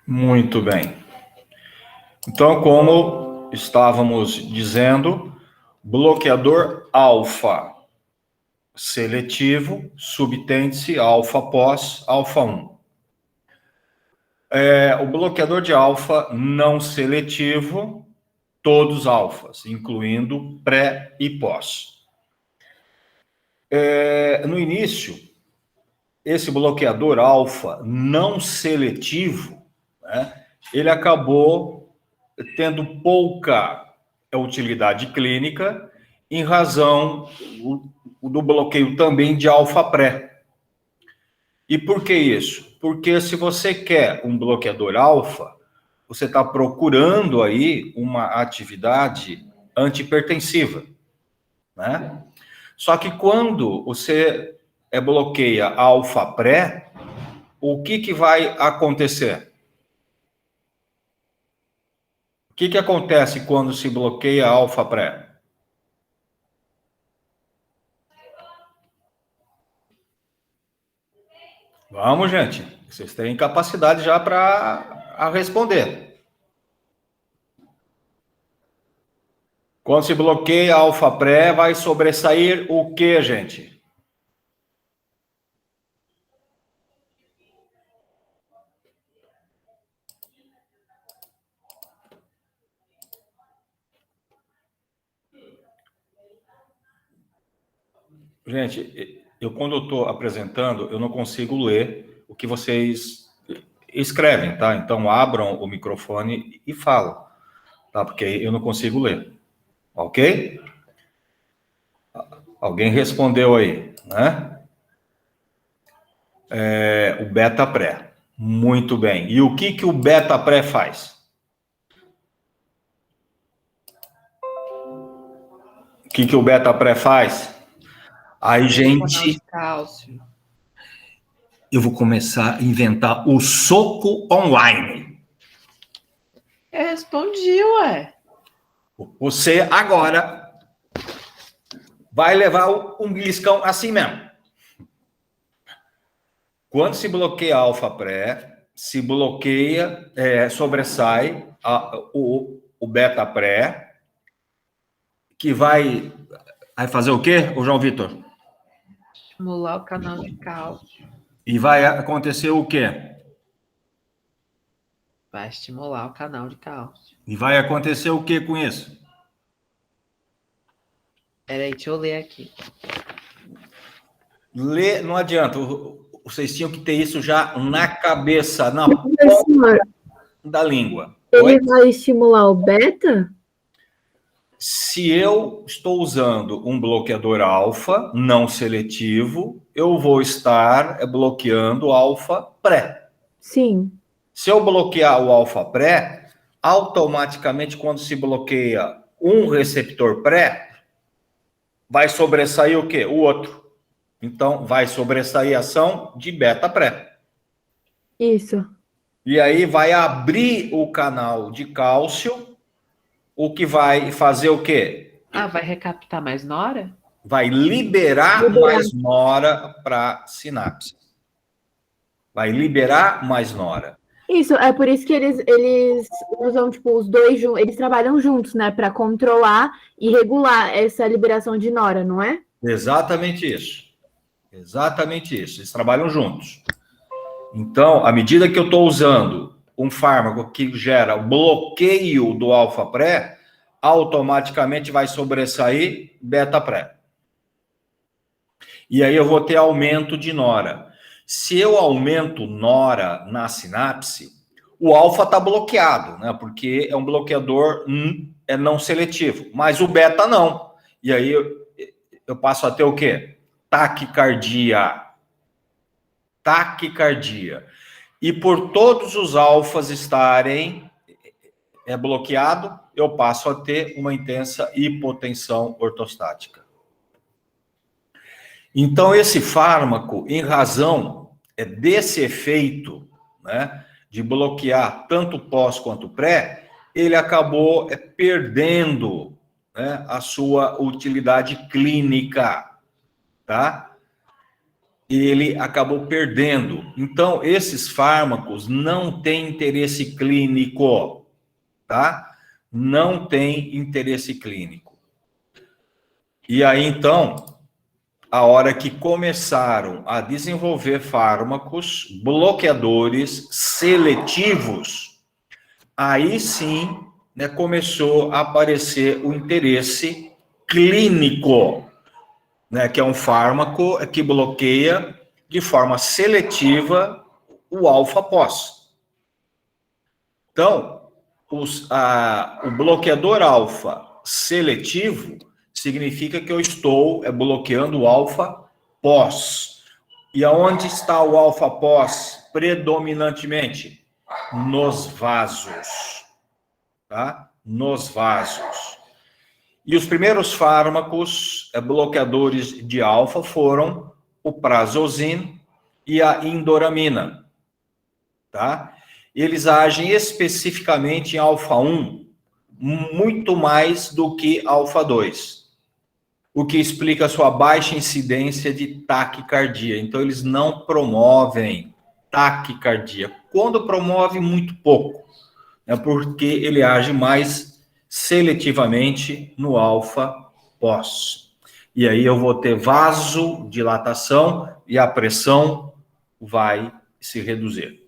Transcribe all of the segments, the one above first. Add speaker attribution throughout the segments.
Speaker 1: Muito bem. Então, como estávamos dizendo, bloqueador alfa seletivo, subtende-se alfa pós alfa 1. O bloqueador de alfa não seletivo, todos alfas, incluindo pré e pós. No início, esse bloqueador alfa não seletivo, né, ele acabou tendo pouca utilidade clínica em razão do bloqueio também de alfa pré. E por que isso? Porque se você quer um bloqueador alfa, você está procurando aí uma atividade antihipertensiva, né? Só que quando você bloqueia alfa pré, o que vai acontecer? O que acontece quando se bloqueia alfa pré? Vamos, gente. Vocês têm capacidade já para responder. Quando se bloqueia alfa pré, vai sobressair o que, gente? Gente, quando eu estou apresentando, eu não consigo ler o que vocês escrevem, tá? Então, abram o microfone e falam, tá? Porque eu não consigo ler, ok? Alguém respondeu aí, né? O beta pré. Muito bem. E o que o beta pré faz? O que o beta pré faz? Aí, gente, eu vou começar a inventar o soco online.
Speaker 2: Eu respondi, ué.
Speaker 1: Você agora vai levar um beliscão assim mesmo. Quando se bloqueia a alfa pré, se bloqueia, sobressai o beta pré, que vai fazer o quê, o João Vitor?
Speaker 2: Estimular o canal de cálcio.
Speaker 1: E vai acontecer o quê?
Speaker 2: Vai estimular o canal de cálcio.
Speaker 1: E vai acontecer o quê com isso?
Speaker 2: Peraí, deixa eu ler aqui.
Speaker 1: Ler não adianta. Vocês tinham que ter isso já na cabeça, na ponta da língua.
Speaker 3: Ele vai estimular o beta?
Speaker 1: Se eu estou usando um bloqueador alfa não seletivo, eu vou estar bloqueando o alfa pré.
Speaker 3: Sim.
Speaker 1: Se eu bloquear o alfa pré, automaticamente, quando se bloqueia um receptor pré, vai sobressair o quê? O outro. Então, vai sobressair a ação de beta pré.
Speaker 3: Isso.
Speaker 1: E aí vai abrir o canal de cálcio, o que vai fazer o quê?
Speaker 2: Vai recaptar mais nora?
Speaker 1: Vai liberar mais nora para sinapse. Vai liberar mais nora.
Speaker 3: Isso, é por isso que eles usam, tipo, os dois juntos, eles trabalham juntos, né, para controlar e regular essa liberação de nora, não é?
Speaker 1: Exatamente isso. Exatamente isso. Eles trabalham juntos. Então, à medida que eu estou usando um fármaco que gera o bloqueio do alfa pré, automaticamente vai sobressair beta pré. E aí eu vou ter aumento de nora. Se eu aumento nora na sinapse, o alfa está bloqueado, né? Porque é um bloqueador não seletivo, mas o beta não. E aí eu passo a ter o quê? Taquicardia. Taquicardia. E por todos os alfas estarem bloqueado, eu passo a ter uma intensa hipotensão ortostática. Então, esse fármaco, em razão desse efeito, né, de bloquear tanto pós quanto pré, ele acabou perdendo, né, a sua utilidade clínica, tá? ele acabou perdendo. Então, esses fármacos não têm interesse clínico, tá? Não tem interesse clínico. E aí, então, a hora que começaram a desenvolver fármacos bloqueadores seletivos, aí sim, né, começou a aparecer o interesse clínico, né, que é um fármaco que bloqueia de forma seletiva o alfa-pós. Então, o bloqueador alfa seletivo significa que eu estou bloqueando o alfa-pós. E aonde está o alfa-pós predominantemente? Nos vasos, tá? Nos vasos. E os primeiros fármacos bloqueadores de alfa foram o Prazosin e a Indoramina, tá? Eles agem especificamente em alfa-1, muito mais do que alfa-2, o que explica a sua baixa incidência de taquicardia. Então, eles não promovem taquicardia. Quando promove, muito pouco, né? Porque ele age mais seletivamente no alfa-pós. E aí eu vou ter vasodilatação e a pressão vai se reduzir.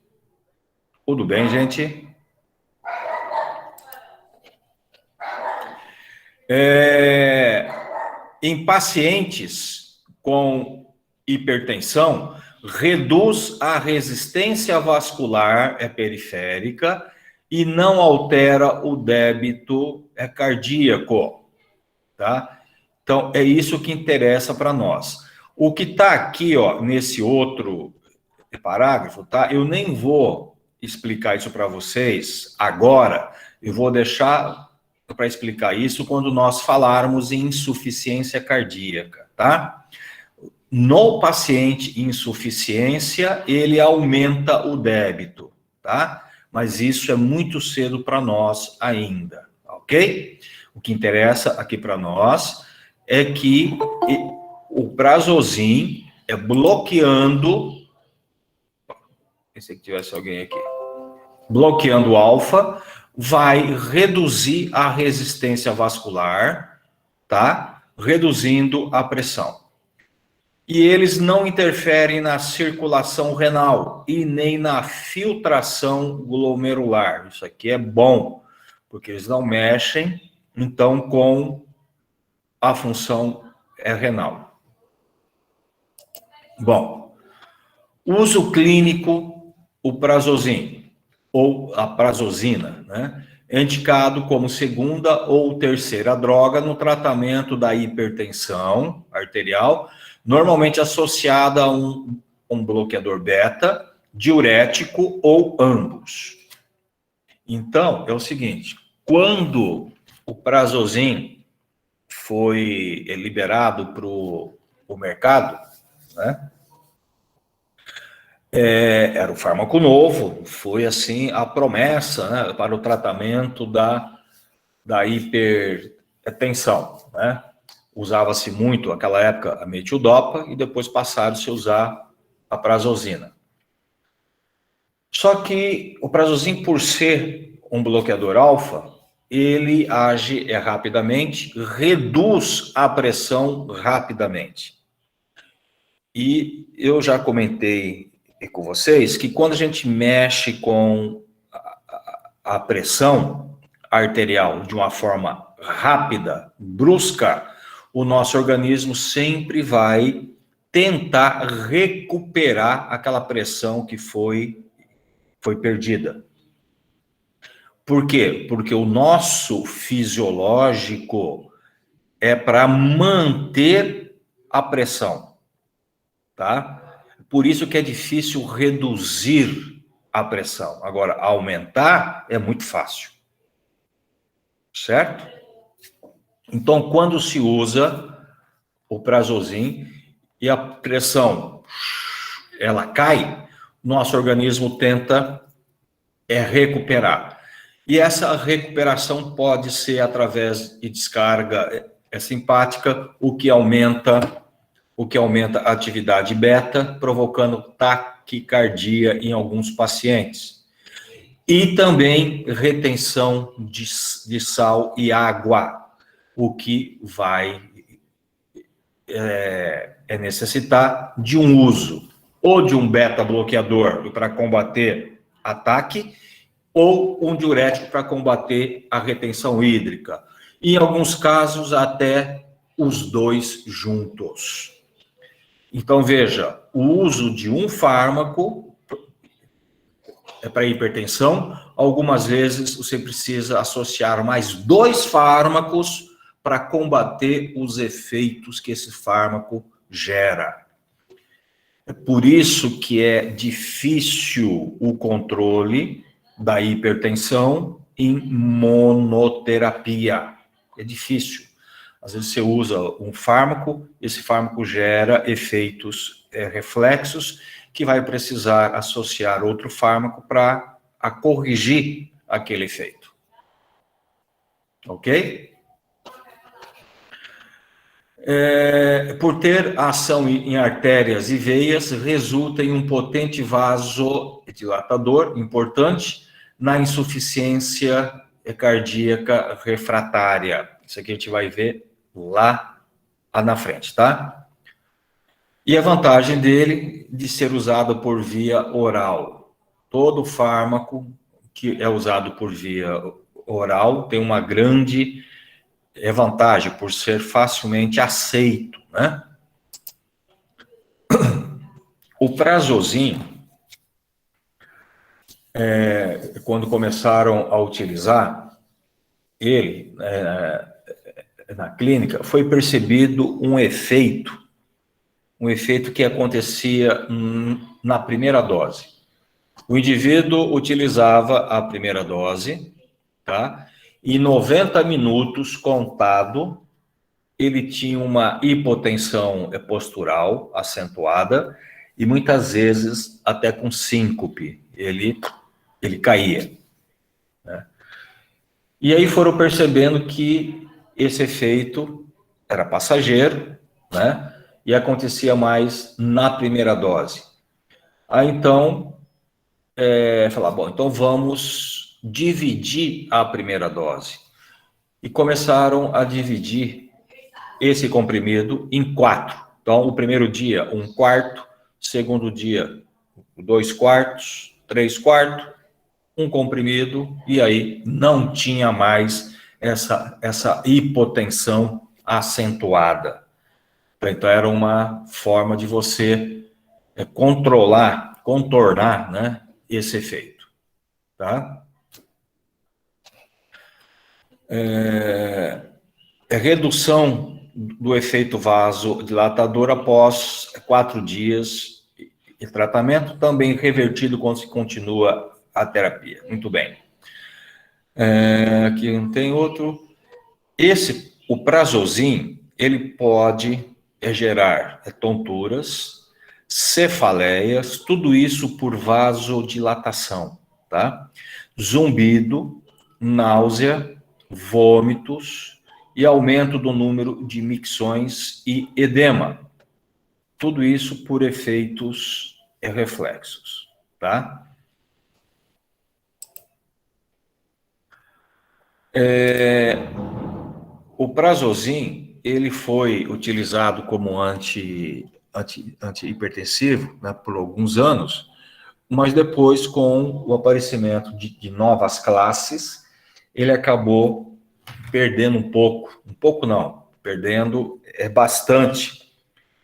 Speaker 1: Tudo bem, gente? Em pacientes com hipertensão, reduz a resistência vascular periférica e não altera o débito cardíaco, tá? Então, é isso que interessa para nós. O que está aqui, ó, nesse outro parágrafo, tá? Eu nem vou explicar isso para vocês agora, eu vou deixar para explicar isso quando nós falarmos em insuficiência cardíaca, tá? No paciente insuficiência, ele aumenta o débito, tá? Mas isso é muito cedo para nós ainda, ok? O que interessa aqui para nós é que o Prazosin bloqueando, pensei que tivesse alguém aqui, bloqueando o alfa, vai reduzir a resistência vascular, tá? Reduzindo a pressão. E eles não interferem na circulação renal e nem na filtração glomerular. Isso aqui é bom, porque eles não mexem, então, com a função renal. Bom, uso clínico, o Prazosin, ou a Prazosina, né? É indicado como segunda ou terceira droga no tratamento da hipertensão arterial, normalmente associada a um bloqueador beta, diurético ou ambos. Então, é o seguinte, quando o Prazosin foi liberado para o mercado, né? Era um fármaco novo, foi assim a promessa, né, para o tratamento da hipertensão, né? Usava-se muito, naquela época, a metildopa e depois passaram-se a usar a Prazosina. Só que o Prazosin, por ser um bloqueador alfa, ele age rapidamente, reduz a pressão rapidamente. E eu já comentei com vocês que quando a gente mexe com a pressão arterial de uma forma rápida, brusca, o nosso organismo sempre vai tentar recuperar aquela pressão que foi perdida. Por quê? Porque o nosso fisiológico é para manter a pressão, tá? Por isso que é difícil reduzir a pressão. Agora, aumentar é muito fácil. Certo? Então, quando se usa o Prazosin e a pressão ela cai, nosso organismo tenta recuperar. E essa recuperação pode ser através de descarga simpática, o que aumenta o que aumenta a atividade beta, provocando taquicardia em alguns pacientes. E também retenção de sal e água, o que vai necessitar de um uso ou de um beta-bloqueador para combater ataque, ou um diurético para combater a retenção hídrica. Em alguns casos, até os dois juntos. Então, veja, o uso de um fármaco é para hipertensão, algumas vezes você precisa associar mais 2 fármacos para combater os efeitos que esse fármaco gera. É por isso que é difícil o controle da hipertensão em monoterapia. É difícil. Às vezes você usa um fármaco, esse fármaco gera efeitos reflexos, que vai precisar associar outro fármaco para corrigir aquele efeito. Ok? Por ter ação em artérias e veias, resulta em um potente vasodilatador importante na insuficiência cardíaca refratária. Isso aqui a gente vai ver lá na frente, tá? E a vantagem dele de ser usado por via oral. Todo fármaco que é usado por via oral tem uma grande vantagem por ser facilmente aceito, né? O Prazosin, quando começaram a utilizar ele na clínica, foi percebido um efeito que acontecia na primeira dose. O indivíduo utilizava a primeira dose, tá? E 90 minutos contado, ele tinha uma hipotensão postural acentuada e muitas vezes até com síncope, ele caía, né? E aí foram percebendo que esse efeito era passageiro, né? E acontecia mais na primeira dose. Aí então, falar, bom, então vamos dividir a primeira dose. E começaram a dividir esse comprimido em 4. Então, o primeiro dia, 1/4, segundo dia, 2/4, 3/4, um comprimido, e aí não tinha mais essa hipotensão acentuada. Então, era uma forma de você contornar, né, esse efeito, tá? Redução do efeito vasodilatador após 4 dias de tratamento, também revertido quando se continua a terapia. Muito bem. Aqui não tem outro. O Prazosin, ele pode gerar tonturas, cefaleias, tudo isso por vasodilatação, tá? Zumbido, náusea, vômitos e aumento do número de micções e edema. Tudo isso por efeitos reflexos, tá? O Prazosin, ele foi utilizado como antihipertensivo, né, por alguns anos, mas depois, com o aparecimento de novas classes, ele acabou perdendo perdendo bastante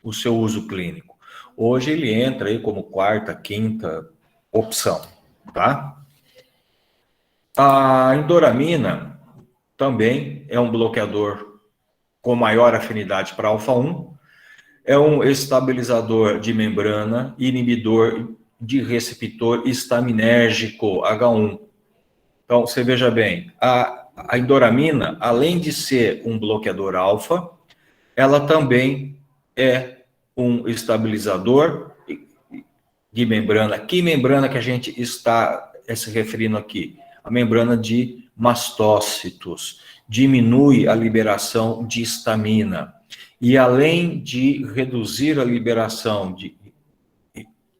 Speaker 1: o seu uso clínico. Hoje ele entra aí como 4ª, 5ª opção, tá? A endoramina também é um bloqueador com maior afinidade para alfa-1, é um estabilizador de membrana, inibidor de receptor histaminérgico H1. Então, você veja bem, a endoramina, além de ser um bloqueador alfa, ela também é um estabilizador de membrana. Que membrana que a gente está se referindo aqui? A membrana de mastócitos. Diminui a liberação de histamina. E além de reduzir a liberação de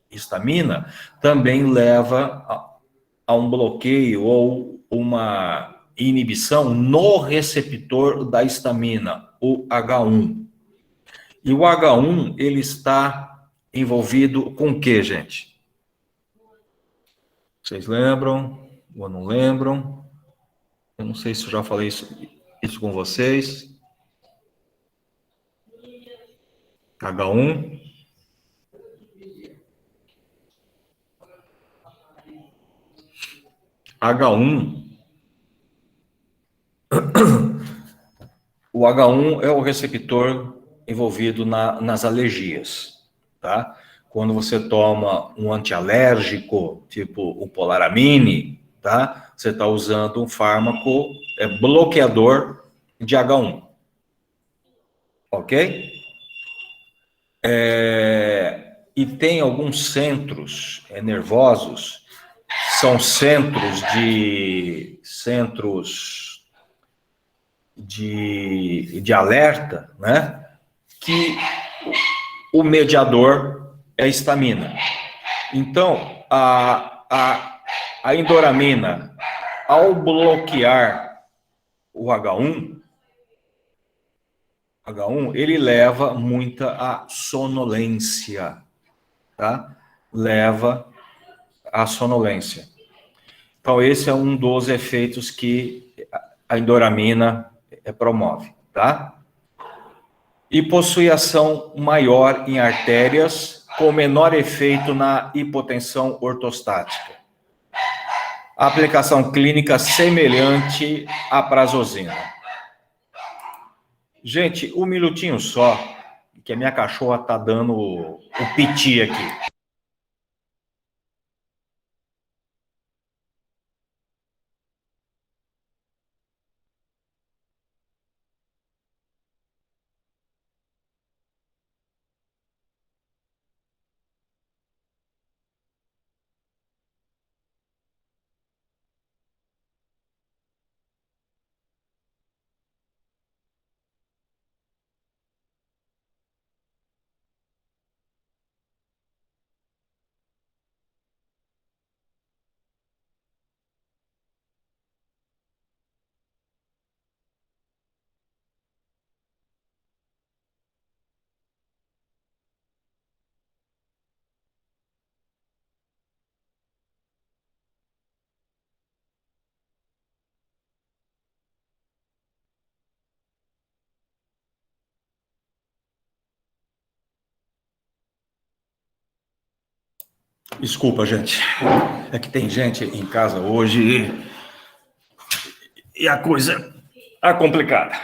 Speaker 1: histamina, também leva a um bloqueio ou uma inibição no receptor da histamina, o H1. E o H1, ele está envolvido com o quê, gente? Vocês lembram ou não lembram? Eu não sei se eu já falei isso com vocês. H1. H1. O H1 é o receptor envolvido nas alergias, tá? Quando você toma um antialérgico, tipo o Polaramine, tá? Você está usando um fármaco bloqueador de H1, ok? E tem alguns centros nervosos, são centros de alerta, né? Que o mediador é a histamina. Então, a endoramina, ao bloquear o H1, ele leva muita a sonolência, tá? Leva a sonolência. Então, esse é um dos efeitos que a endoramina promove, tá? E possui ação maior em artérias, com menor efeito na hipotensão ortostática. A aplicação clínica semelhante à prazosina. Gente, um minutinho só, que a minha cachorra tá dando o piti aqui. Desculpa, gente. É que tem gente em casa hoje e a coisa é complicada.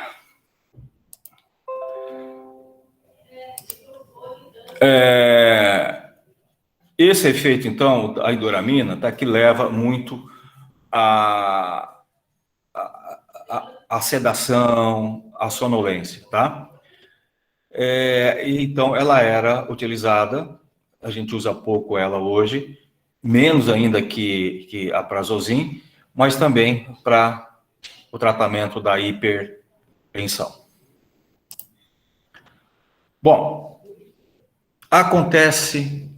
Speaker 1: Esse efeito, então, da endoramina, tá, que leva muito a sedação, a sonolência, tá? Então, ela era utilizada, a gente usa pouco ela hoje, menos ainda que a Prazosin, mas também para o tratamento da hipertensão. Bom, acontece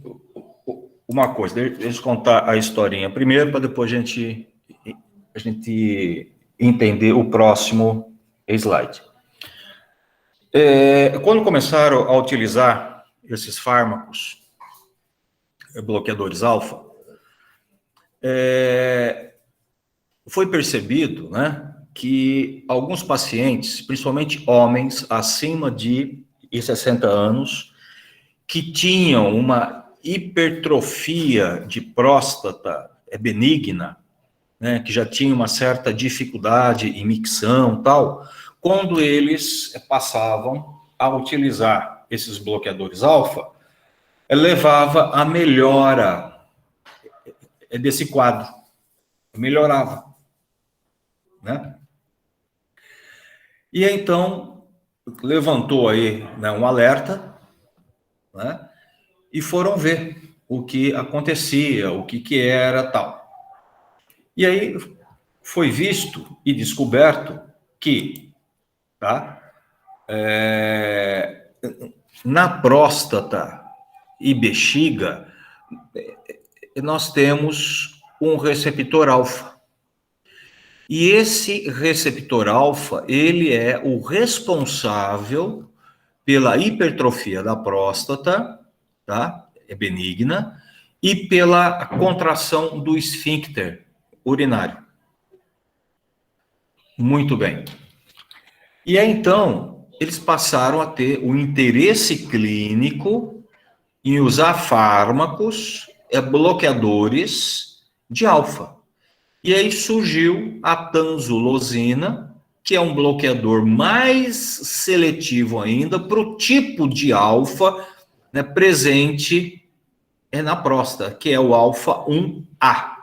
Speaker 1: uma coisa, deixa eu contar a historinha primeiro, para depois a gente entender o próximo slide. Quando começaram a utilizar esses fármacos, bloqueadores alfa, foi percebido, né, que alguns pacientes, principalmente homens acima de 60 anos, que tinham uma hipertrofia de próstata benigna, né, que já tinham uma certa dificuldade em micção e tal, quando eles passavam a utilizar esses bloqueadores alfa, levava a melhora desse quadro, melhorava, né? E então levantou aí, né, um alerta, né? E foram ver o que acontecia, o que era tal. E aí foi visto e descoberto que, tá? Na próstata e bexiga, nós temos um receptor alfa. E esse receptor alfa, ele é o responsável pela hipertrofia da próstata, tá? É benigna, e pela contração do esfíncter urinário. Muito bem. E aí, então, eles passaram a ter o interesse clínico em usar fármacos bloqueadores de alfa. E aí surgiu a tanzulosina, que é um bloqueador mais seletivo ainda para o tipo de alfa, né, presente na próstata, que é o alfa-1A.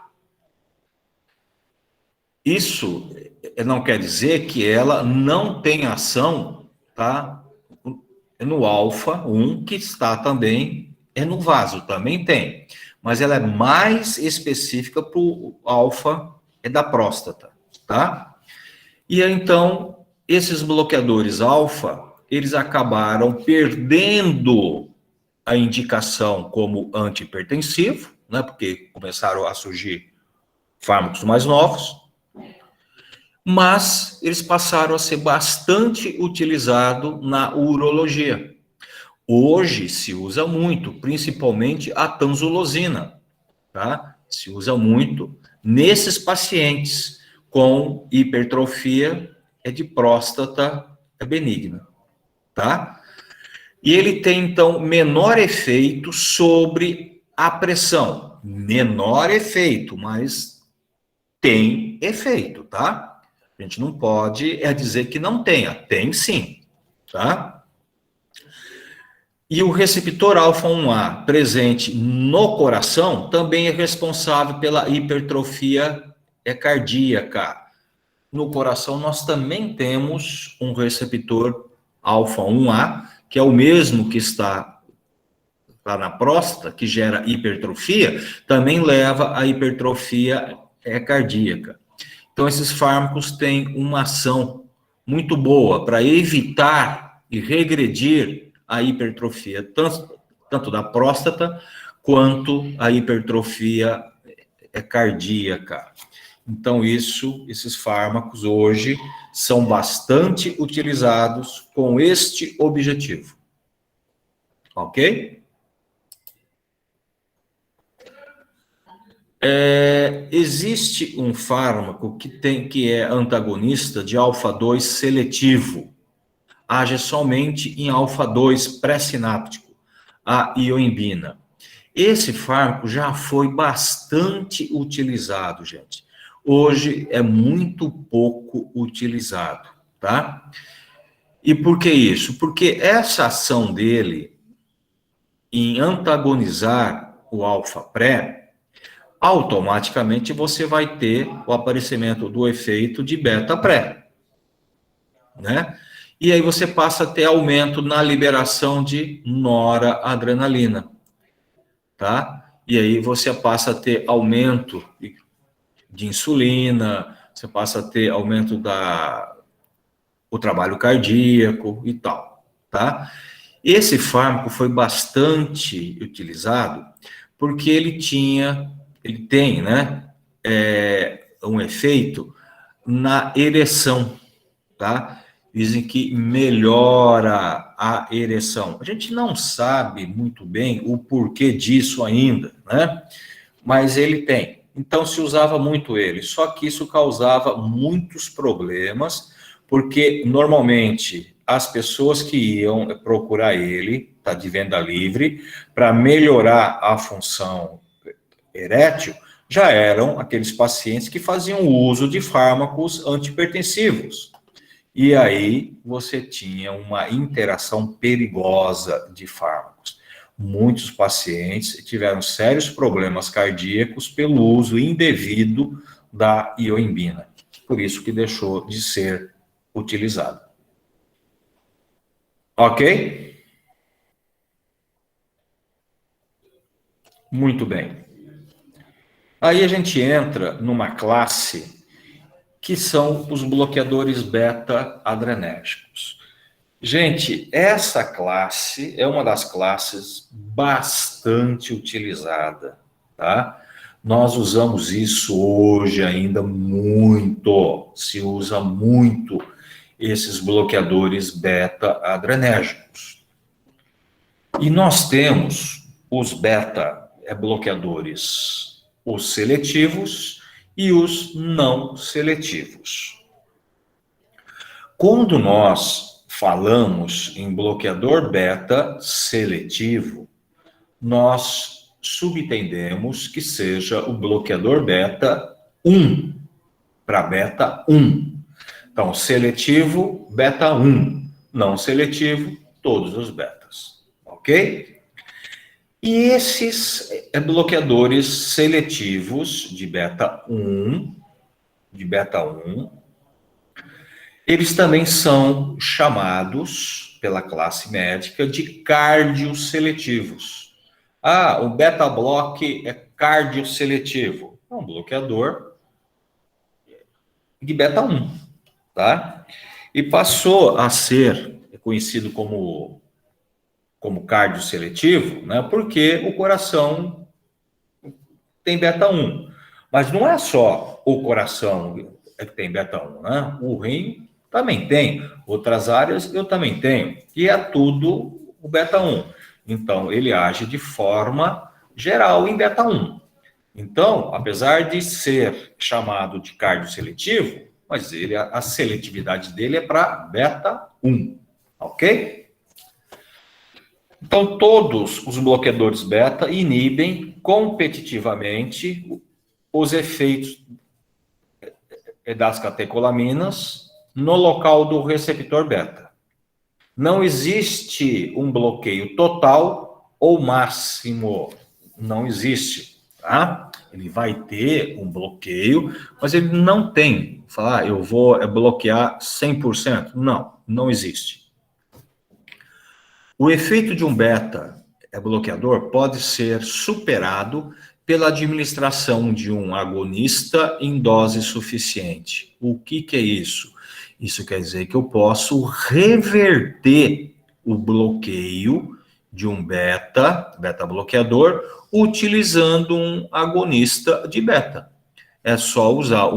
Speaker 1: Isso não quer dizer que ela não tem ação, tá, no alfa-1, que está também no vaso, também tem. Mas ela é mais específica para o alfa da próstata, tá? E então, esses bloqueadores alfa, eles acabaram perdendo a indicação como antihipertensivo, né? Porque começaram a surgir fármacos mais novos, mas eles passaram a ser bastante utilizados na urologia. Hoje se usa muito, principalmente a tanzulosina, tá? Se usa muito nesses pacientes com hipertrofia de próstata benigna, tá? E ele tem, então, menor efeito sobre a pressão. Menor efeito, mas tem efeito, tá? A gente não pode dizer que não tenha. Tem sim, tá? E o receptor alfa-1A presente no coração também é responsável pela hipertrofia cardíaca. No coração nós também temos um receptor alfa-1A, que é o mesmo que está lá na próstata, que gera hipertrofia, também leva à hipertrofia cardíaca. Então esses fármacos têm uma ação muito boa para evitar e regredir a hipertrofia, tanto da próstata, quanto a hipertrofia cardíaca. Então, esses fármacos hoje são bastante utilizados com este objetivo. Ok? Existe um fármaco que é antagonista de alfa-2 seletivo. Age somente em alfa-2 pré-sináptico, a ioimbina. Esse fármaco já foi bastante utilizado, gente. Hoje é muito pouco utilizado, tá? E por que isso? Porque essa ação dele em antagonizar o alfa-pré, automaticamente você vai ter o aparecimento do efeito de beta-pré, né? E aí você passa a ter aumento na liberação de noradrenalina, tá? E aí você passa a ter aumento de insulina, você passa a ter aumento o trabalho cardíaco e tal, tá? Esse fármaco foi bastante utilizado porque ele tem, né, um efeito na ereção, tá? Dizem que melhora a ereção. A gente não sabe muito bem o porquê disso ainda, né? Mas ele tem. Então se usava muito ele, só que isso causava muitos problemas, porque normalmente as pessoas que iam procurar ele, tá de venda livre, para melhorar a função erétil, já eram aqueles pacientes que faziam uso de fármacos antihipertensivos. E aí você tinha uma interação perigosa de fármacos. Muitos pacientes tiveram sérios problemas cardíacos pelo uso indevido da ioimbina. Por isso que deixou de ser utilizado. Ok? Muito bem. Aí a gente entra numa classe que são os bloqueadores beta-adrenérgicos. Gente, essa classe é uma das classes bastante utilizada, tá? Nós usamos isso hoje ainda muito, se usa muito esses bloqueadores beta-adrenérgicos. E nós temos os beta-bloqueadores, os seletivos e os não seletivos. Quando nós falamos em bloqueador beta seletivo, nós subentendemos que seja o bloqueador beta 1, para beta 1. Então, seletivo, beta 1. Não seletivo, todos os betas. Ok? E esses bloqueadores seletivos de beta 1, eles também são chamados pela classe médica de cardioseletivos. Ah, o beta-bloque é cardioseletivo. É um bloqueador de beta 1, tá? E passou a ser conhecido como cardioseletivo, né? Porque o coração tem beta 1. Mas não é só o coração que tem beta 1, né? O rim também tem, outras áreas eu também tenho, e é tudo o beta 1. Então, ele age de forma geral em beta 1. Então, apesar de ser chamado de cardioseletivo, mas a seletividade dele é para beta 1, ok? Então, todos os bloqueadores beta inibem competitivamente os efeitos das catecolaminas no local do receptor beta. Não existe um bloqueio total ou máximo. Não existe, tá? Ele vai ter um bloqueio, mas ele não tem. Falar, eu vou bloquear 100%. Não, não existe. O efeito de um beta bloqueador pode ser superado pela administração de um agonista em dose suficiente. O que é isso? Isso quer dizer que eu posso reverter o bloqueio de um beta bloqueador, utilizando um agonista de beta. É só usar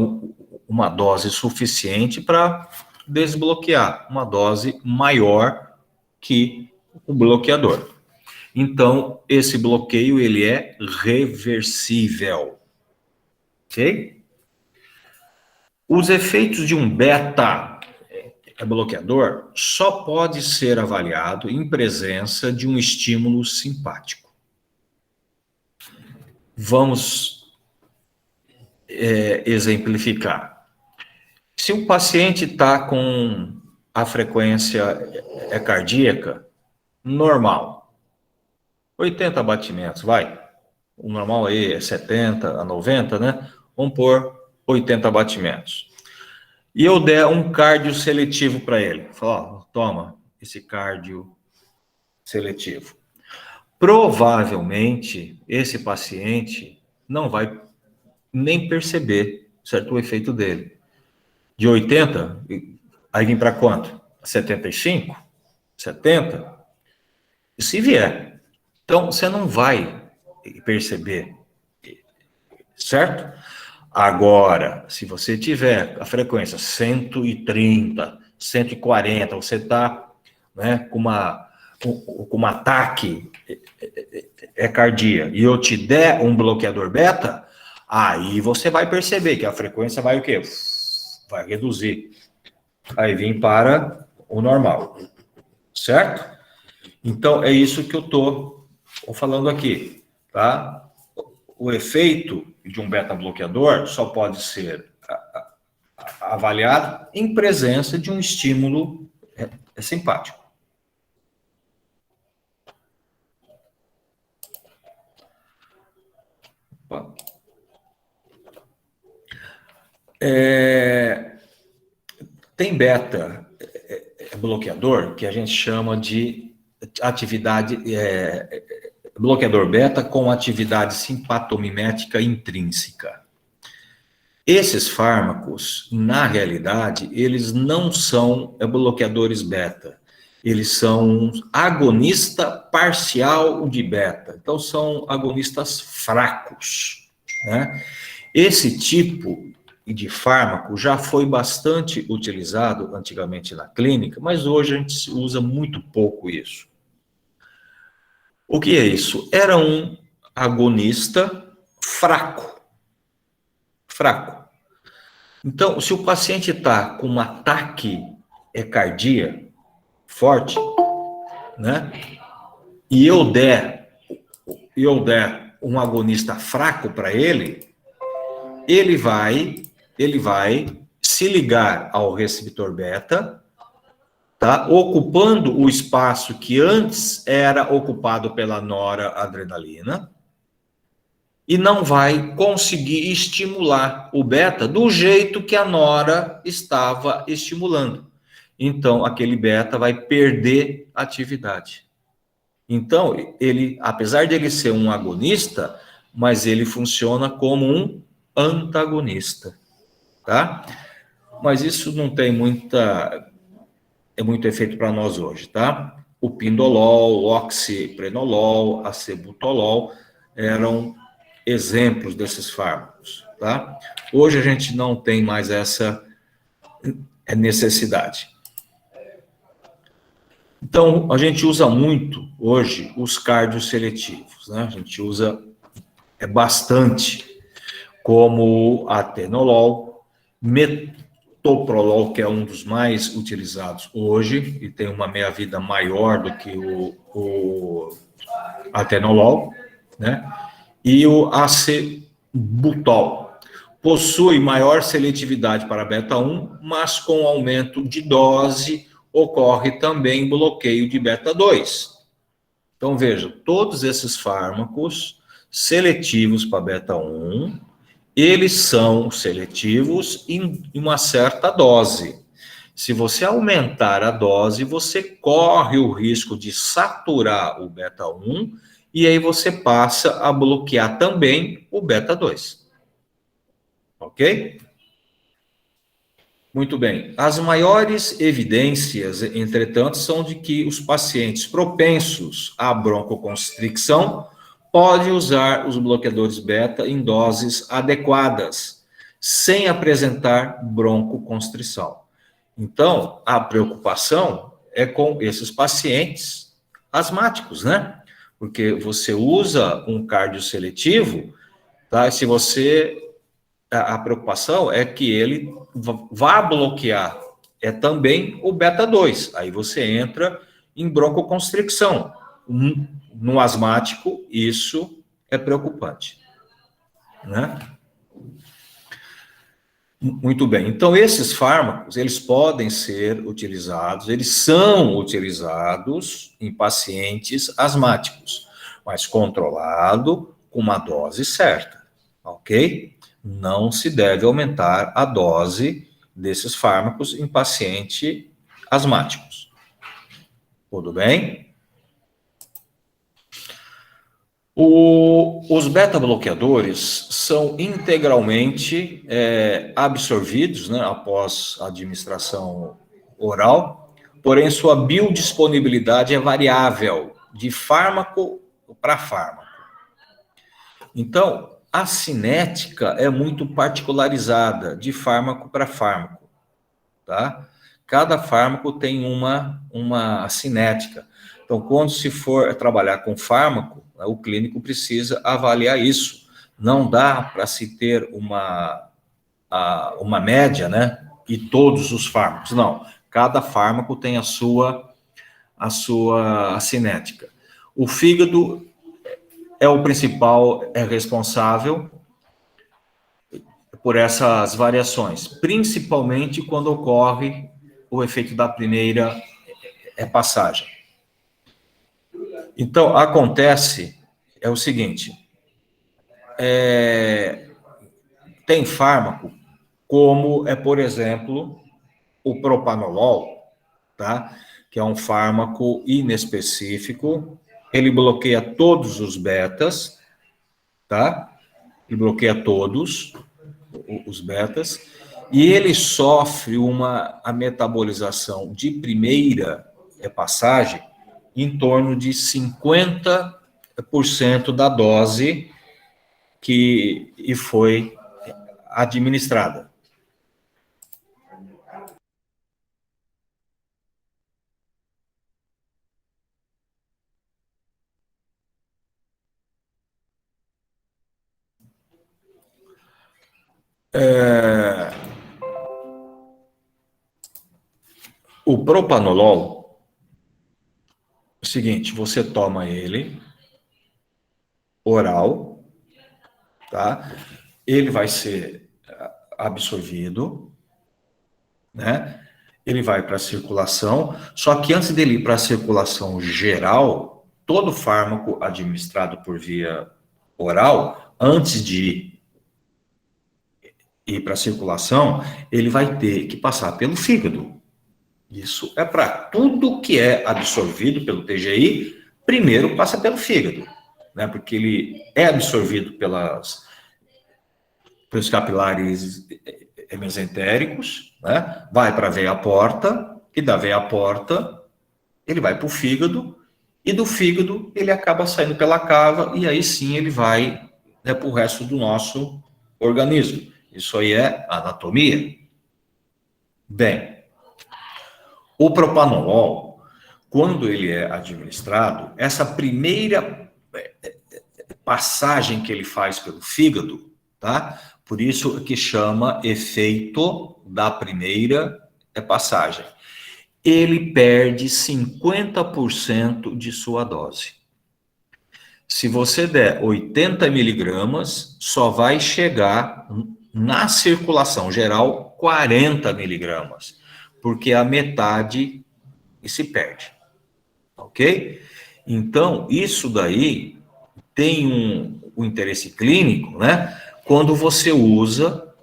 Speaker 1: uma dose suficiente para desbloquear, uma dose maior que o bloqueador. Então, esse bloqueio, ele é reversível. Ok? Os efeitos de um beta bloqueador só pode ser avaliado em presença de um estímulo simpático. Vamos exemplificar. Se o paciente está com a frequência cardíaca normal, 80 batimentos, vai. O normal aí é 70 a 90, né? Vamos pôr 80 batimentos. E eu der um cardio seletivo para ele. Falar, ó, toma esse cardio seletivo. Provavelmente, esse paciente não vai nem perceber, certo, o efeito dele. De 80, aí vem para quanto? 75? 70? E se vier. Então, você não vai perceber, certo? Agora, se você tiver a frequência 130, 140, você está, né, com um ataque cardíaco, e eu te der um bloqueador beta, aí você vai perceber que a frequência vai o quê? Vai reduzir. Aí vem para o normal. Certo? Então, é isso que eu estou falando aqui, tá? O efeito de um beta-bloqueador só pode ser avaliado em presença de um estímulo simpático. Tem beta-bloqueador que a gente chama de atividade... bloqueador beta com atividade simpatomimética intrínseca. Esses fármacos, na realidade, eles não são bloqueadores beta. Eles são um agonista parcial de beta. Então, são agonistas fracos, né? Esse tipo de fármaco já foi bastante utilizado antigamente na clínica, mas hoje a gente usa muito pouco isso. O que é isso? Era um agonista fraco. Fraco. Então, se o paciente está com um ataque cardíaco forte, né? E eu der um agonista fraco para ele, ele vai se ligar ao receptor beta, tá? Ocupando o espaço que antes era ocupado pela noradrenalina, e não vai conseguir estimular o beta do jeito que a nora estava estimulando. Então, aquele beta vai perder atividade. Então, ele, apesar de ele ser um agonista, mas ele funciona como um antagonista, tá? Mas isso não tem muito efeito para nós hoje, tá? O pindolol, o oxiprenolol, acebutolol eram exemplos desses fármacos, tá? Hoje a gente não tem mais essa necessidade. Então, a gente usa muito hoje os cardioseletivos, né? A gente usa bastante, como atenolol, metoprolol, que é um dos mais utilizados hoje, e tem uma meia-vida maior do que o atenolol, né? E o acebutol. Possui maior seletividade para beta-1, mas com aumento de dose ocorre também bloqueio de beta-2. Então, veja, todos esses fármacos seletivos para beta-1, eles são seletivos em uma certa dose. Se você aumentar a dose, você corre o risco de saturar o beta-1 e aí você passa a bloquear também o beta-2. Ok? Muito bem. As maiores evidências, entretanto, são de que os pacientes propensos à broncoconstricção podem usar os bloqueadores beta em doses adequadas, sem apresentar broncoconstrição. Então, a preocupação é com esses pacientes asmáticos, né? Porque você usa um cardioseletivo, tá? E se você... A preocupação é que ele vá bloquear também o beta-2. Aí você entra em broncoconstricção. No asmático, isso é preocupante, né? Muito bem. Então, esses fármacos, eles podem ser utilizados, eles são utilizados em pacientes asmáticos, mas controlado com uma dose certa, ok? Não se deve aumentar a dose desses fármacos em pacientes asmáticos. Tudo bem? Os beta-bloqueadores são integralmente absorvidos, né, após a administração oral, porém sua biodisponibilidade é variável de fármaco para fármaco. Então, a cinética é muito particularizada de fármaco para fármaco, tá? Cada fármaco tem uma cinética. Então, quando se for trabalhar com fármaco, o clínico precisa avaliar isso. Não dá para se ter uma média, né? E todos os fármacos. Não. Cada fármaco tem a sua cinética. O fígado é o principal responsável por essas variações, principalmente quando ocorre o efeito da primeira passagem. Então, acontece, o seguinte, tem fármaco, como por exemplo, o propanolol, tá? Que é um fármaco inespecífico, ele bloqueia todos os betas, tá? Ele bloqueia todos os betas, e ele sofre a metabolização de primeira passagem em torno de 50% da dose que foi administrada. O propanolol, é o seguinte, você toma ele oral, tá? Ele vai ser absorvido, né? Ele vai para a circulação, só que antes dele ir para a circulação geral, todo fármaco administrado por via oral, antes de ir para a circulação, ele vai ter que passar pelo fígado. Isso é para tudo que é absorvido pelo TGI, primeiro passa pelo fígado, né? Porque ele é absorvido pelos capilares mesentéricos, né? Vai para a veia porta, e da veia porta ele vai para o fígado, e do fígado ele acaba saindo pela cava, e aí sim ele vai, né, para o resto do nosso organismo. Isso aí é anatomia. Bem, o propanolol, quando ele é administrado, essa primeira passagem que ele faz pelo fígado, tá? Por isso que chama efeito da primeira passagem. Ele perde 50% de sua dose. Se você der 80 miligramas, só vai chegar na circulação geral 40 miligramas, porque a metade se perde, ok? Então, isso daí tem um interesse clínico, né? Quando você usa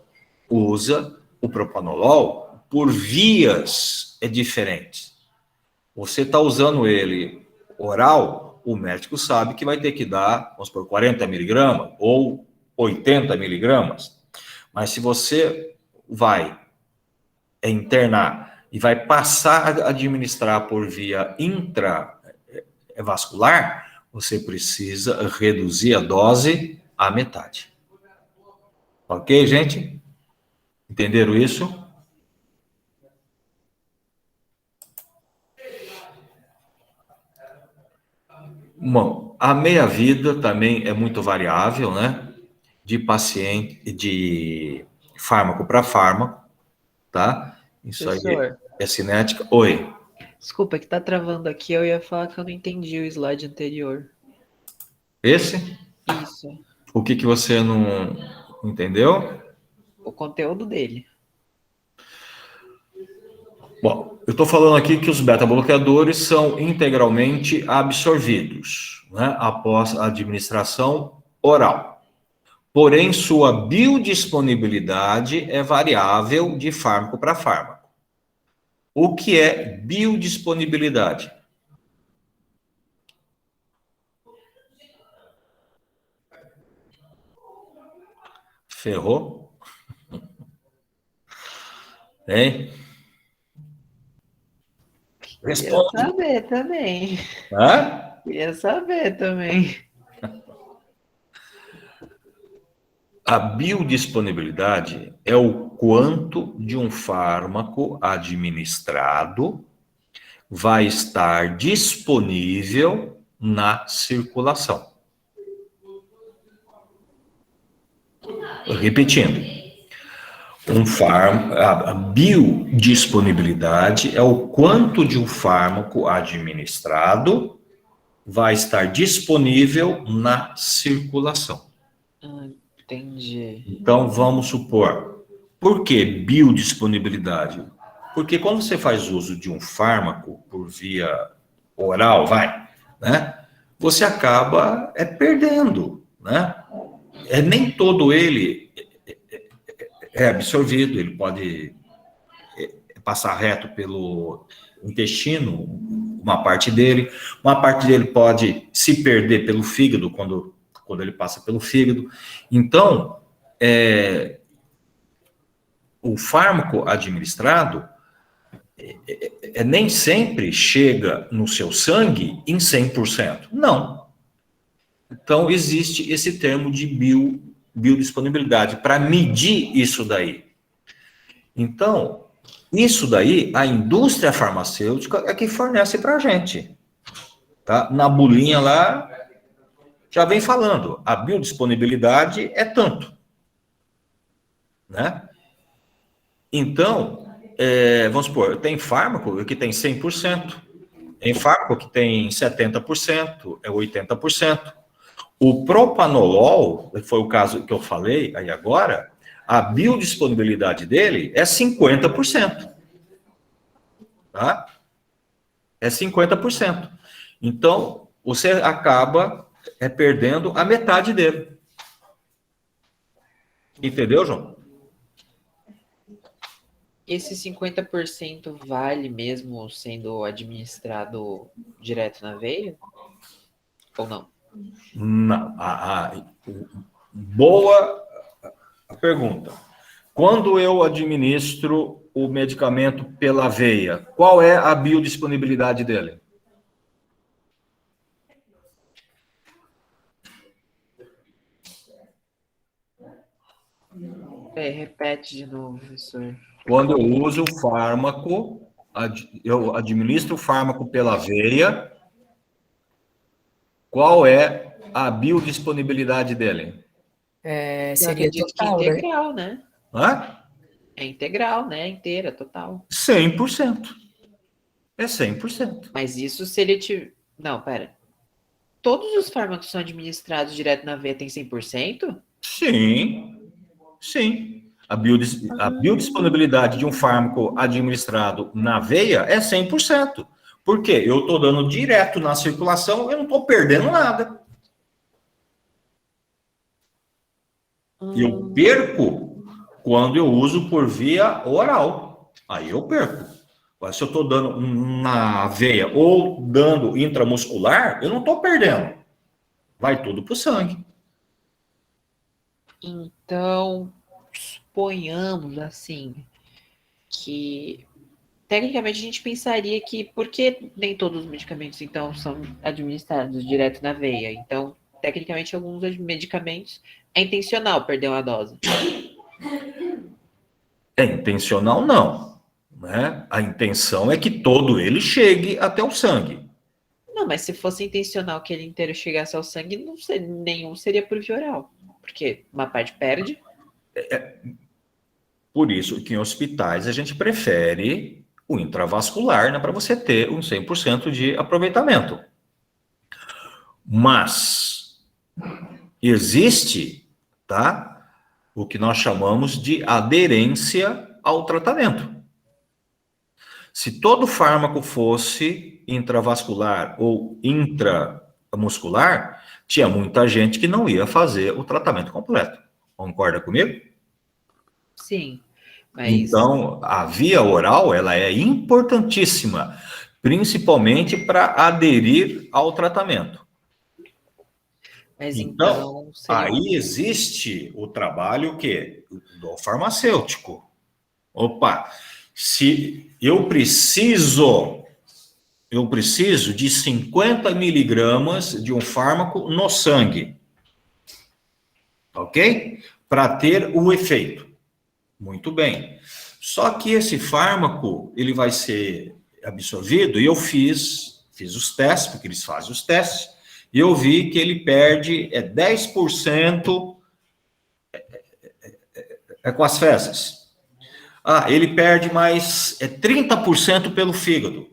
Speaker 1: o propanolol por vias diferentes. Você está usando ele oral, o médico sabe que vai ter que dar, vamos supor, 40 miligramas ou 80 miligramas. Mas se você vai internar e vai passar a administrar por via intravascular, você precisa reduzir a dose à metade. Ok, gente? Entenderam isso? Bom, a meia-vida também é muito variável, né? De paciente, de fármaco para fármaco, tá? Isso aí
Speaker 2: Professor,
Speaker 1: é cinética. Oi.
Speaker 2: desculpa que tá travando aqui, eu ia falar que eu não entendi o slide anterior.
Speaker 1: Esse?
Speaker 2: Isso,
Speaker 1: O que você não entendeu?
Speaker 2: o conteúdo dele.
Speaker 1: Bom, eu estou falando aqui que os beta-bloqueadores são integralmente absorvidos, né, após a administração oral. Porém, sua biodisponibilidade é variável de fármaco para fármaco. O que é biodisponibilidade? Ferrou? Hein?
Speaker 2: Queria
Speaker 1: Responde.
Speaker 2: saber também.
Speaker 1: Hã?
Speaker 2: Queria saber também.
Speaker 1: A biodisponibilidade é o quanto de um fármaco administrado vai estar disponível na circulação. Repetindo, a biodisponibilidade é o quanto de um fármaco administrado vai estar disponível na circulação.
Speaker 2: Entendi.
Speaker 1: Então, vamos supor, por que biodisponibilidade? Porque quando você faz uso de um fármaco por via oral, né? Você acaba perdendo, né? Nem todo ele é absorvido, ele pode passar reto pelo intestino, uma parte dele pode se perder pelo fígado quando ele passa pelo fígado. Então, o fármaco administrado nem sempre chega no seu sangue em 100%. Não. Então, existe esse termo de biodisponibilidade para medir isso daí. Então, isso daí, a indústria farmacêutica é que fornece para a gente. Tá? Na bulinha lá, já vem falando, a biodisponibilidade é tanto. Né? Então, vamos supor, tem fármaco que tem 100%, tem fármaco que tem 70%, 80%. O propanolol, que foi o caso que eu falei aí agora, a biodisponibilidade dele é 50%. Tá? É 50%. Então, você acaba perdendo a metade dele. Entendeu, João?
Speaker 2: Esse 50% vale mesmo sendo administrado direto na veia? Ou não?
Speaker 1: Não. Boa pergunta. Quando eu administro o medicamento pela veia, qual é a biodisponibilidade dele?
Speaker 2: Repete de novo, professor.
Speaker 1: Quando eu uso o fármaco, eu administro o fármaco pela veia, qual é a biodisponibilidade dele?
Speaker 2: Eu
Speaker 4: Seria
Speaker 2: acredito que
Speaker 4: total, né?
Speaker 2: integral, né?
Speaker 1: Hã?
Speaker 2: É integral, né? Inteira, total.
Speaker 1: 100%. É 100%.
Speaker 2: Mas isso se ele tiver... Não, pera. Todos os fármacos são administrados direto na veia tem 100%?
Speaker 1: Sim, sim. A biodisponibilidade de um fármaco administrado na veia é 100%. Por quê? Eu estou dando direto na circulação, eu não estou perdendo nada. Eu perco quando eu uso por via oral. Aí eu perco. Mas se eu estou dando na veia ou dando intramuscular, eu não estou perdendo. Vai tudo para o sangue.
Speaker 2: Então, suponhamos assim que tecnicamente a gente pensaria que porque nem todos os medicamentos então são administrados direto na veia. Então, tecnicamente alguns medicamentos é intencional perder uma dose.
Speaker 1: É intencional, não. Né? A intenção é que todo ele chegue até o sangue.
Speaker 2: Não, mas se fosse intencional que ele inteiro chegasse ao sangue, nenhum seria por via oral. Porque uma parte perde.
Speaker 1: Por isso que em hospitais a gente prefere o intravascular, né, para você ter um 100% de aproveitamento. Mas existe, tá, o que nós chamamos de aderência ao tratamento. Se todo fármaco fosse intravascular ou intramuscular, tinha muita gente que não ia fazer o tratamento completo. Concorda comigo?
Speaker 2: Sim. Mas...
Speaker 1: Então, a via oral, ela é importantíssima, principalmente para aderir ao tratamento.
Speaker 2: Mas
Speaker 1: então
Speaker 2: seria...
Speaker 1: aí existe o trabalho que do farmacêutico. Opa, se eu preciso de 50 miligramas de um fármaco no sangue, ok? Para ter o efeito. Muito bem. Só que esse fármaco, ele vai ser absorvido, e eu fiz os testes, porque eles fazem os testes, e eu vi que ele perde 10% com as fezes. Ele perde mais 30% pelo fígado.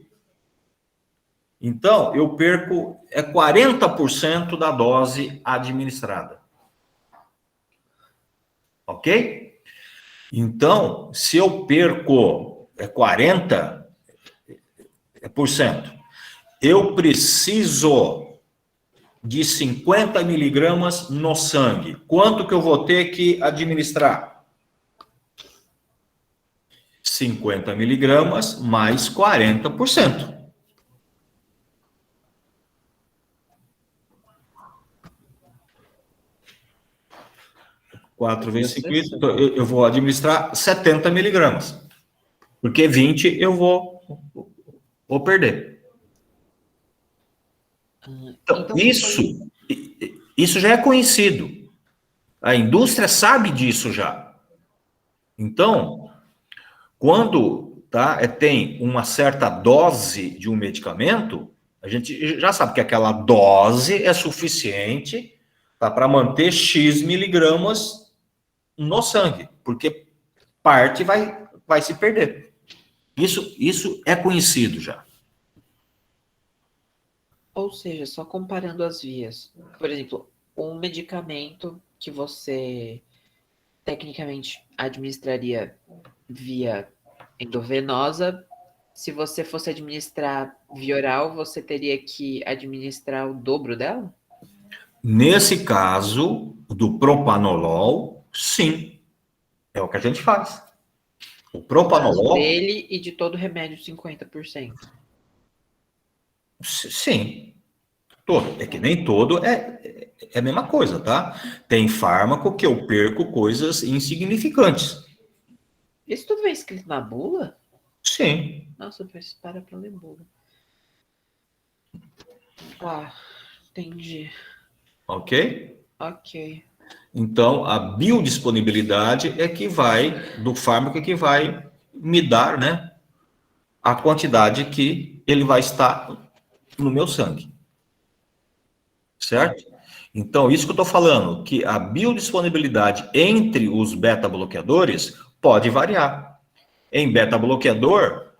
Speaker 1: Então, eu perco 40% da dose administrada. Ok? Então, se eu perco 40%, eu preciso de 50 miligramas no sangue. Quanto que eu vou ter que administrar? 50 miligramas mais 40%. Quatro vezes 50, então eu vou administrar 70 miligramas. Porque 20 eu vou ou perder. Então, isso já é conhecido. A indústria sabe disso já. Então, quando tem uma certa dose de um medicamento, a gente já sabe que aquela dose é suficiente para manter X miligramas no sangue, porque parte vai se perder. Isso é conhecido já.
Speaker 2: Ou seja, só comparando as vias. Por exemplo, um medicamento que você tecnicamente administraria via endovenosa, se você fosse administrar via oral, você teria que administrar o dobro dela?
Speaker 1: Nesse caso do propanolol, sim, é o que a gente faz. O propanolol...
Speaker 2: Dele e de todo remédio, 50%.
Speaker 1: Sim, todo. É que nem todo é a mesma coisa, tá? Tem fármaco que eu perco coisas insignificantes.
Speaker 2: Isso tudo vem escrito na bula?
Speaker 1: Sim.
Speaker 2: Nossa, para pra ler bula. Ah, entendi.
Speaker 1: Ok?
Speaker 2: Ok.
Speaker 1: Então, a biodisponibilidade é que vai, do fármaco, que vai me dar, né, a quantidade que ele vai estar no meu sangue. Certo? Então, isso que eu estou falando, que a biodisponibilidade entre os beta-bloqueadores pode variar. Em beta-bloqueador,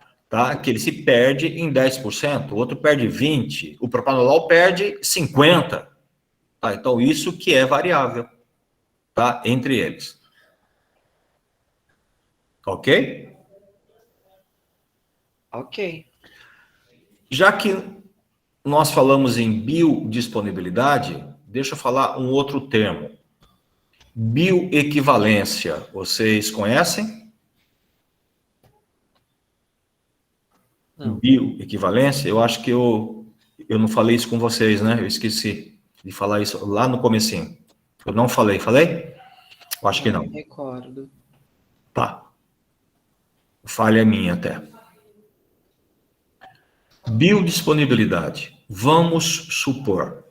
Speaker 1: que ele se perde em 10%, o outro perde 20%, o propanolol perde 50%. Então, isso que é variável, entre eles. Ok?
Speaker 2: Ok.
Speaker 1: Já que nós falamos em biodisponibilidade, deixa eu falar um outro termo. Bioequivalência. Vocês conhecem?
Speaker 2: Não.
Speaker 1: Bioequivalência? Eu acho que eu não falei isso com vocês, né? Eu esqueci de falar isso lá no comecinho. Eu não falei, falei? Eu acho que não.
Speaker 2: Recordo.
Speaker 1: Tá. Falha minha até. Biodisponibilidade. Vamos supor.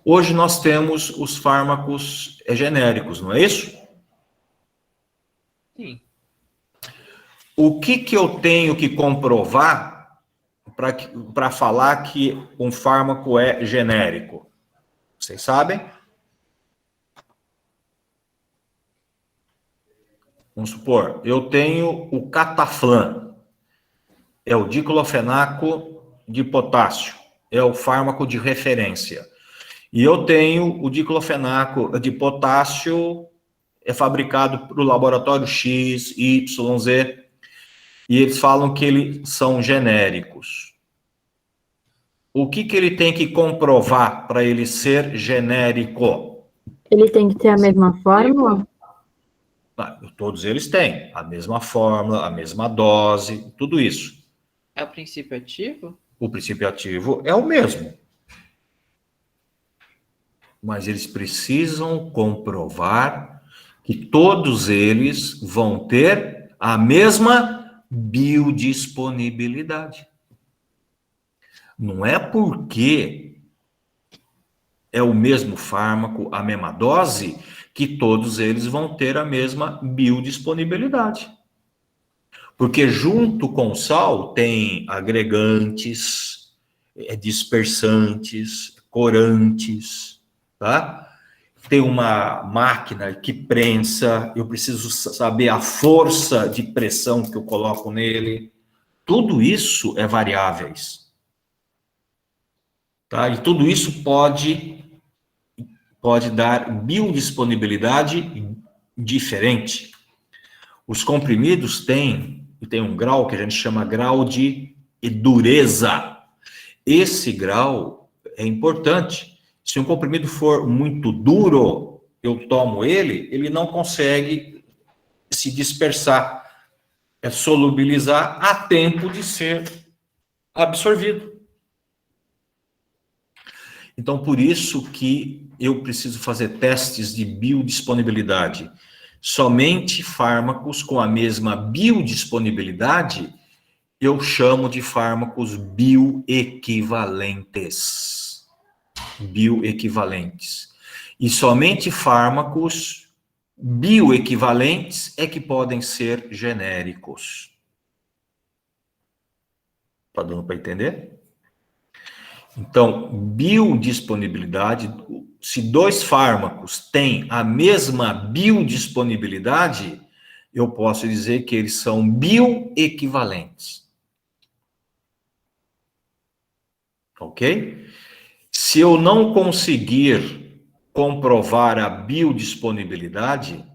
Speaker 1: Hoje nós temos os fármacos genéricos, não é isso?
Speaker 2: Sim.
Speaker 1: O que eu tenho que comprovar para falar que um fármaco é genérico? Vocês sabem? Vamos supor, eu tenho o cataflam, é o diclofenaco de potássio, é o fármaco de referência. E eu tenho o diclofenaco de potássio, é fabricado para o laboratório X, Y, Z, e eles falam que eles são genéricos. O que ele tem que comprovar para ele ser genérico?
Speaker 3: Ele tem que ter a mesma fórmula?
Speaker 1: Todos eles têm a mesma fórmula, a mesma dose, tudo isso.
Speaker 2: É o princípio ativo?
Speaker 1: O princípio ativo é o mesmo. Mas eles precisam comprovar que todos eles vão ter a mesma biodisponibilidade. Não é porque é o mesmo fármaco, a mesma dose, que todos eles vão ter a mesma biodisponibilidade. Porque junto com o sal tem agregantes, dispersantes, corantes, tá? Tem uma máquina que prensa, eu preciso saber a força de pressão que eu coloco nele. Tudo isso é variáveis. Tá? E tudo isso pode dar biodisponibilidade diferente. Os comprimidos têm um grau que a gente chama grau de dureza. Esse grau é importante. Se um comprimido for muito duro, eu tomo ele não consegue se dispersar, solubilizar a tempo de ser absorvido. Então, por isso que eu preciso fazer testes de biodisponibilidade. Somente fármacos com a mesma biodisponibilidade eu chamo de fármacos bioequivalentes. Bioequivalentes. E somente fármacos bioequivalentes é que podem ser genéricos. Está dando para entender? Então, biodisponibilidade, se dois fármacos têm a mesma biodisponibilidade, eu posso dizer que eles são bioequivalentes. Ok? Se eu não conseguir comprovar a biodisponibilidade,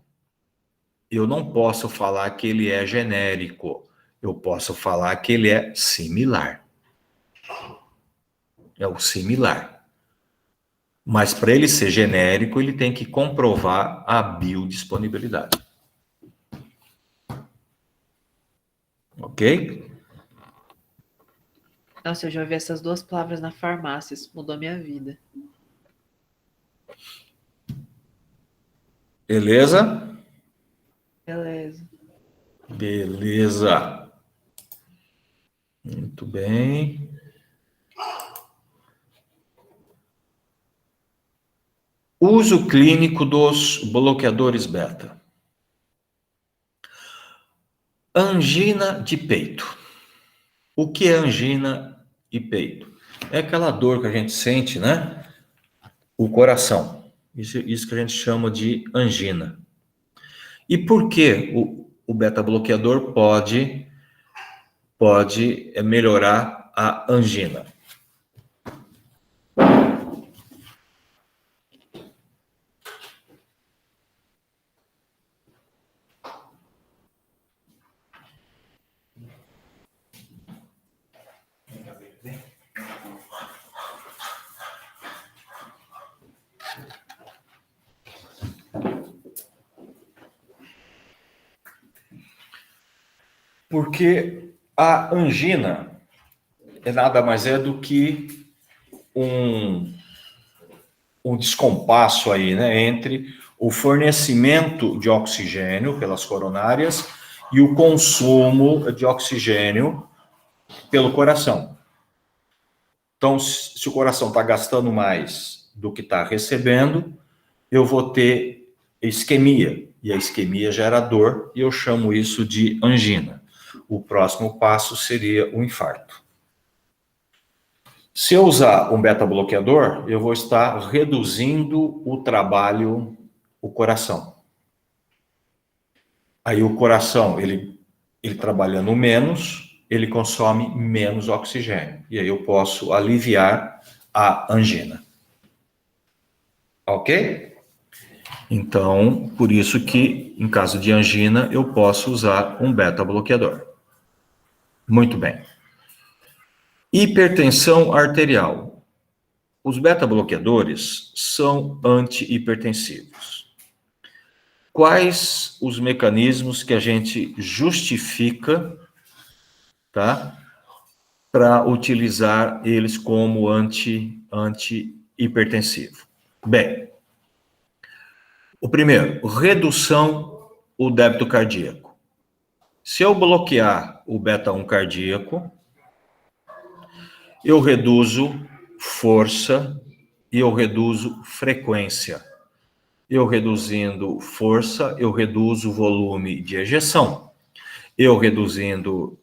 Speaker 1: eu não posso falar que ele é genérico. Eu posso falar que ele é similar. É o similar. Mas para ele ser genérico, ele tem que comprovar a biodisponibilidade. Ok?
Speaker 2: Nossa, eu já ouvi essas duas palavras na farmácia, isso mudou minha vida.
Speaker 1: Beleza?
Speaker 2: Beleza.
Speaker 1: Beleza. Muito bem. Uso clínico dos bloqueadores beta. Angina de peito. O que é angina e peito? É aquela dor que a gente sente, né? O coração. Isso que a gente chama de angina. E por que o beta-bloqueador pode melhorar a angina? Porque a angina nada mais é do que um descompasso aí, né, entre o fornecimento de oxigênio pelas coronárias e o consumo de oxigênio pelo coração. Então, se o coração está gastando mais do que está recebendo, eu vou ter isquemia. E a isquemia gera dor, e eu chamo isso de angina. O próximo passo seria o infarto. Se eu usar um beta-bloqueador, eu vou estar reduzindo o trabalho, o coração. Aí o coração, ele trabalhando menos, ele consome menos oxigênio. E aí eu posso aliviar a angina. Ok? Então, por isso que, em caso de angina, eu posso usar um beta-bloqueador. Muito bem. Hipertensão arterial. Os beta-bloqueadores são antihipertensivos. Quais os mecanismos que a gente justifica, tá, para utilizar eles como antihipertensivo? Bem, o primeiro, redução do débito cardíaco. Se eu bloquear o beta-1 cardíaco, eu reduzo força e eu reduzo frequência. Eu reduzindo força, eu reduzo o volume de ejeção. Eu reduzindo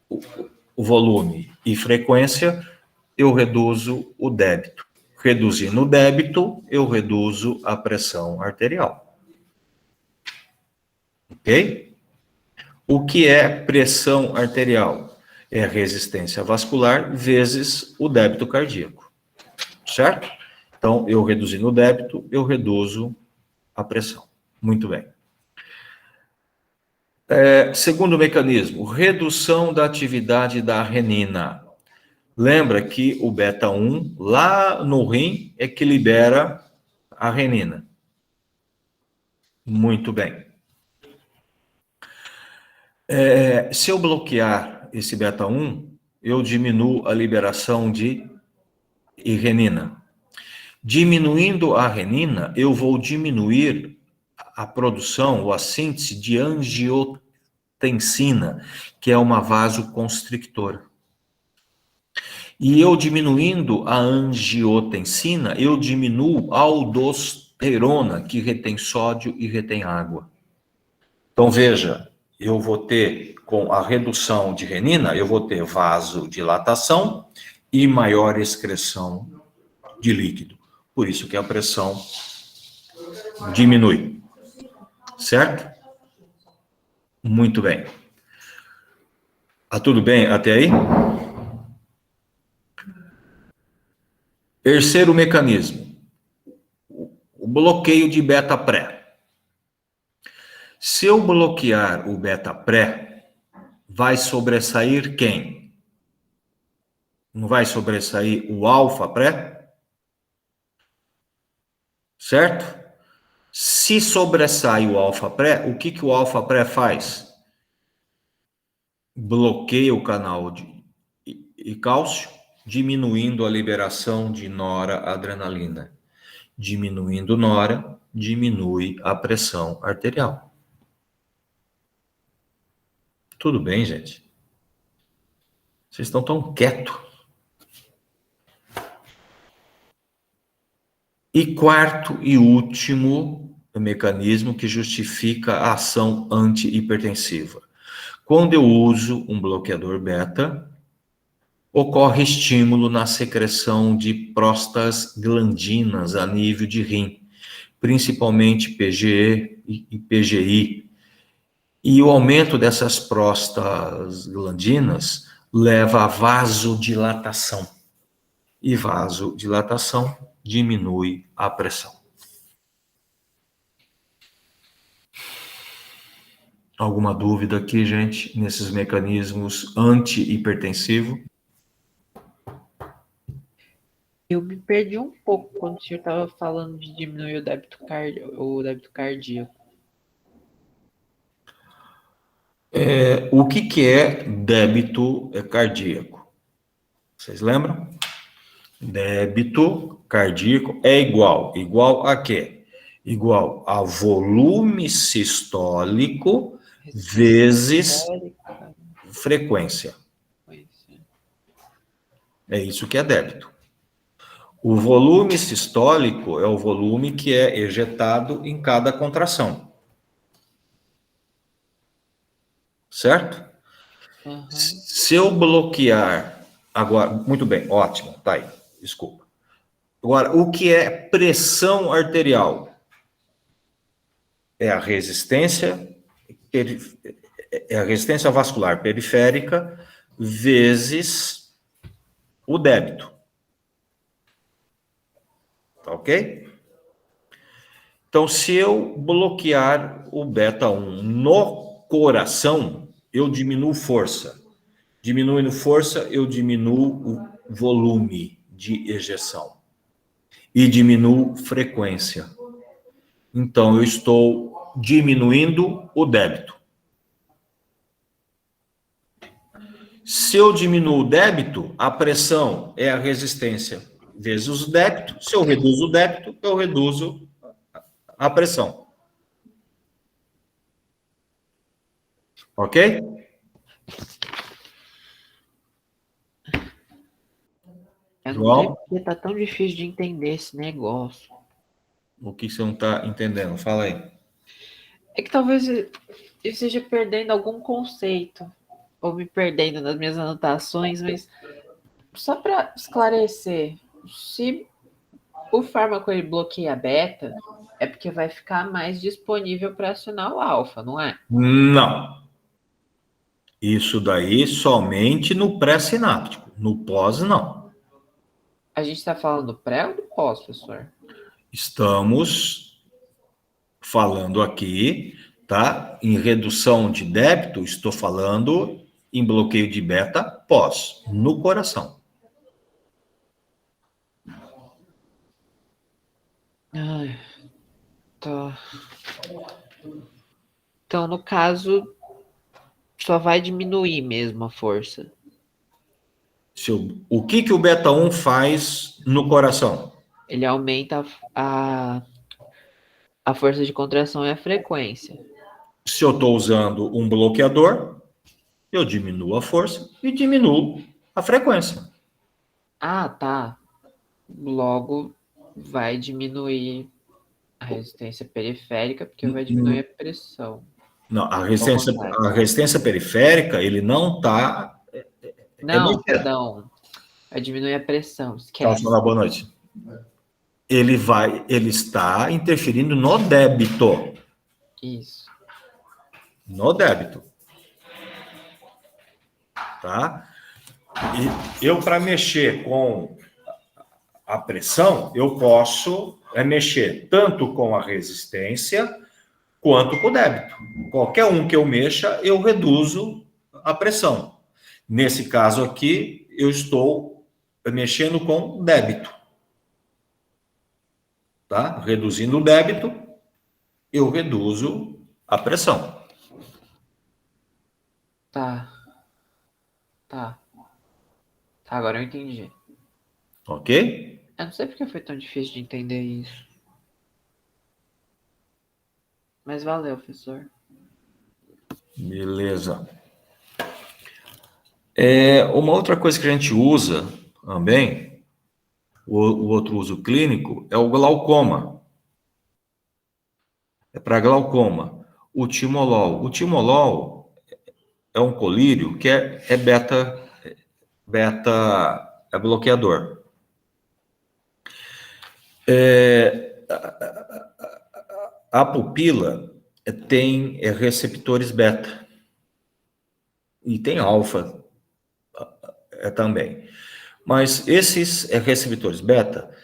Speaker 1: o volume e frequência, eu reduzo o débito. Reduzindo o débito, eu reduzo a pressão arterial. Ok? O que é pressão arterial? É a resistência vascular vezes o débito cardíaco. Certo? Então, eu reduzindo o débito, eu reduzo a pressão. Muito bem. Segundo mecanismo, redução da atividade da renina. Lembra que o beta-1, lá no rim, é que libera a renina. Muito bem. Se eu bloquear esse beta-1, eu diminuo a liberação de renina. Diminuindo a renina, eu vou diminuir a produção ou a síntese de angiotensina, que é uma vasoconstrictora. E eu diminuindo a angiotensina, eu diminuo a aldosterona, que retém sódio e retém água. Então, veja, eu vou ter, com a redução de renina, eu vou ter vasodilatação e maior excreção de líquido. Por isso que a pressão diminui. Certo? Muito bem. Tudo bem até aí? Terceiro mecanismo. O bloqueio de beta-pré. Se eu bloquear o beta-pré, vai sobressair quem? Não vai sobressair o alfa-pré? Certo? Se sobressai o alfa-pré, o que o alfa-pré faz? Bloqueia o canal e cálcio, diminuindo a liberação de noradrenalina. Diminuindo nora, diminui a pressão arterial. Tudo bem, gente? Vocês estão tão quietos. E quarto e último mecanismo que justifica a ação antihipertensiva. Quando eu uso um bloqueador beta, ocorre estímulo na secreção de prostaglandinas a nível de rim, principalmente PGE e PGI. E o aumento dessas prostaglandinas leva à vasodilatação. E vasodilatação diminui a pressão. Alguma dúvida aqui, gente, nesses mecanismos antihipertensivos?
Speaker 2: Eu me perdi um pouco quando o senhor estava falando de diminuir o débito cardíaco.
Speaker 1: O que é débito cardíaco? Vocês lembram? Débito cardíaco é igual a quê? Igual a volume sistólico vezes frequência. É isso que é débito. O volume sistólico é o volume que é ejetado em cada contração. Certo?
Speaker 2: Uhum.
Speaker 1: Se eu bloquear... Agora, muito bem, ótimo, tá aí, desculpa. Agora, o que é pressão arterial? É a resistência vascular periférica vezes o débito. Tá ok? Então, se eu bloquear o beta-1 no coração, eu diminuo força. Diminuindo força, eu diminuo o volume de ejeção. E diminuo frequência. Então, eu estou diminuindo o débito. Se eu diminuo o débito, a pressão é a resistência vezes o débito. Se eu reduzo o débito, eu reduzo a pressão. Ok?
Speaker 2: Eu não
Speaker 1: João?
Speaker 2: sei porque tá tão difícil de entender esse negócio.
Speaker 1: O que você não está entendendo? Fala aí.
Speaker 2: É que talvez eu esteja perdendo algum conceito, ou me perdendo nas minhas anotações, mas só para esclarecer, se o fármaco ele bloqueia a beta, é porque vai ficar mais disponível para acionar o alfa, não é?
Speaker 1: Não. Isso daí somente no pré-sináptico. No pós, não.
Speaker 2: A gente está falando do pré ou do pós, professor?
Speaker 1: Estamos falando aqui, tá? Em redução de débito, estou falando em bloqueio de beta pós, no coração.
Speaker 2: Ai, tá. Então, no caso, só vai diminuir mesmo a força.
Speaker 1: O que o beta-1 faz no coração?
Speaker 2: Ele aumenta a força de contração e a frequência.
Speaker 1: Se eu estou usando um bloqueador, eu diminuo a força e diminuo a frequência.
Speaker 2: Ah, tá. Logo vai diminuir a resistência periférica, porque vai diminuir a pressão.
Speaker 1: Não, a
Speaker 2: Ao contrário.
Speaker 1: resistência periférica, ele não está...
Speaker 2: Não, perdão. Vai diminuir a pressão, esquece.
Speaker 1: Boa noite. Ele está interferindo no débito.
Speaker 2: Isso.
Speaker 1: No débito. Tá? E eu, para mexer com a pressão, eu posso mexer tanto com a resistência quanto com o débito. Qualquer um que eu mexa, eu reduzo a pressão. Nesse caso aqui, eu estou mexendo com débito. Tá? Reduzindo o débito, eu reduzo a pressão.
Speaker 2: Tá. Tá, agora eu entendi.
Speaker 1: Ok?
Speaker 2: Eu não sei porque foi tão difícil de entender isso. Mas valeu, professor.
Speaker 1: Beleza. Uma outra coisa que a gente usa também, o outro uso clínico, é o glaucoma. É para glaucoma. O timolol. O timolol é um colírio que é beta bloqueador. A pupila tem receptores beta e tem alfa também. Mas esses receptores beta,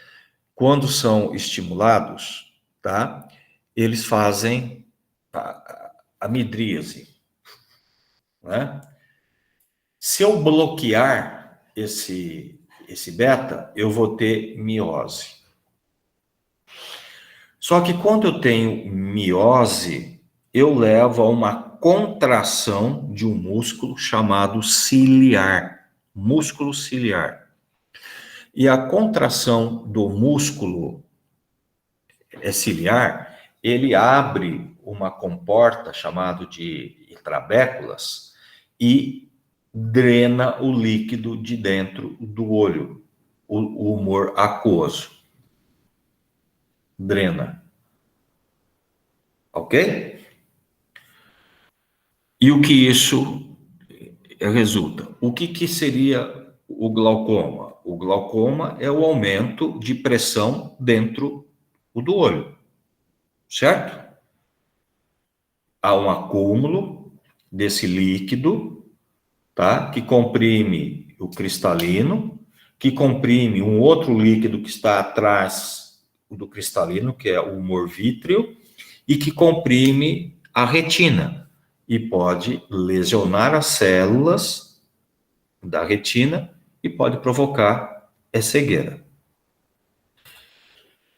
Speaker 1: quando são estimulados, tá? Eles fazem a midríase, né? Se eu bloquear esse beta, eu vou ter miose. Só que quando eu tenho miose, eu levo a uma contração de um músculo chamado ciliar, músculo ciliar. E a contração do músculo ciliar, ele abre uma comporta chamada de trabéculas e drena o líquido de dentro do olho, o humor aquoso. Drena. Ok? E o que isso resulta? O que seria o glaucoma? O glaucoma é o aumento de pressão dentro do olho, certo? Há um acúmulo desse líquido, tá? Que comprime o cristalino, que comprime um outro líquido que está atrás do cristalino, que é o humor vítreo, e que comprime a retina e pode lesionar as células da retina e pode provocar cegueira.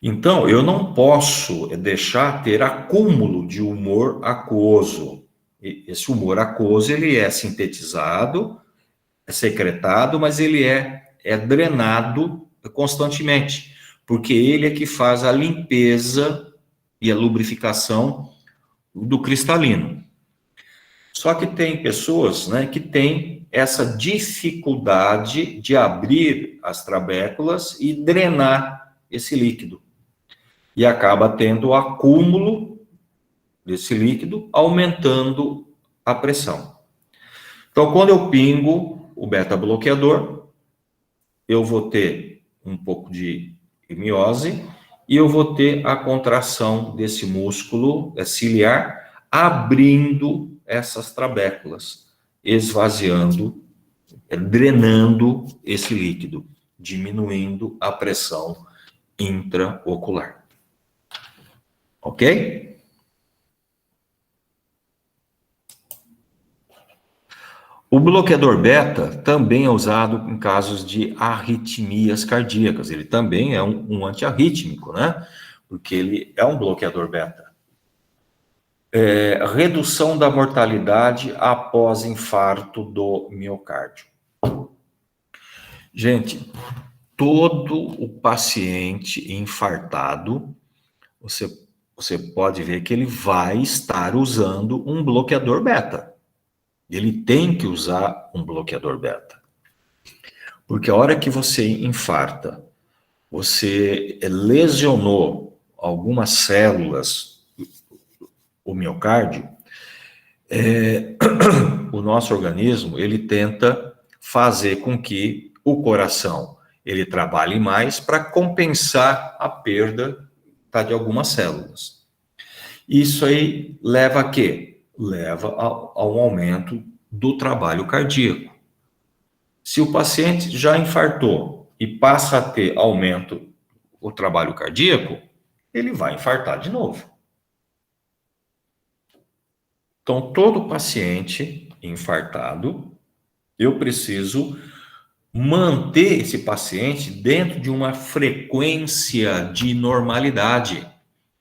Speaker 1: Então, eu não posso deixar ter acúmulo de humor aquoso. Esse humor aquoso, ele é sintetizado, é secretado, mas ele é drenado constantemente, porque ele é que faz a limpeza e a lubrificação do cristalino. Só que tem pessoas, né, que têm essa dificuldade de abrir as trabéculas e drenar esse líquido. E acaba tendo o acúmulo desse líquido, aumentando a pressão. Então, quando eu pingo o beta-bloqueador, eu vou ter um pouco de miose e eu vou ter a contração desse músculo ciliar, abrindo essas trabéculas, esvaziando, drenando esse líquido, diminuindo a pressão intraocular. Ok? O bloqueador beta também é usado em casos de arritmias cardíacas. Ele também é um antiarrítmico, né? Porque ele é um bloqueador beta. Redução da mortalidade após infarto do miocárdio. Gente, todo o paciente infartado, você você pode ver que ele vai estar usando um bloqueador beta. Ele tem que usar um bloqueador beta. Porque a hora que você infarta, você lesionou algumas células, o miocárdio, o nosso organismo, ele tenta fazer com que o coração ele trabalhe mais para compensar a perda de algumas células. Isso aí leva a quê? Leva a um aumento do trabalho cardíaco. Se o paciente já infartou e passa a ter aumento o trabalho cardíaco, ele vai infartar de novo. Então, todo paciente infartado, eu preciso manter esse paciente dentro de uma frequência de normalidade.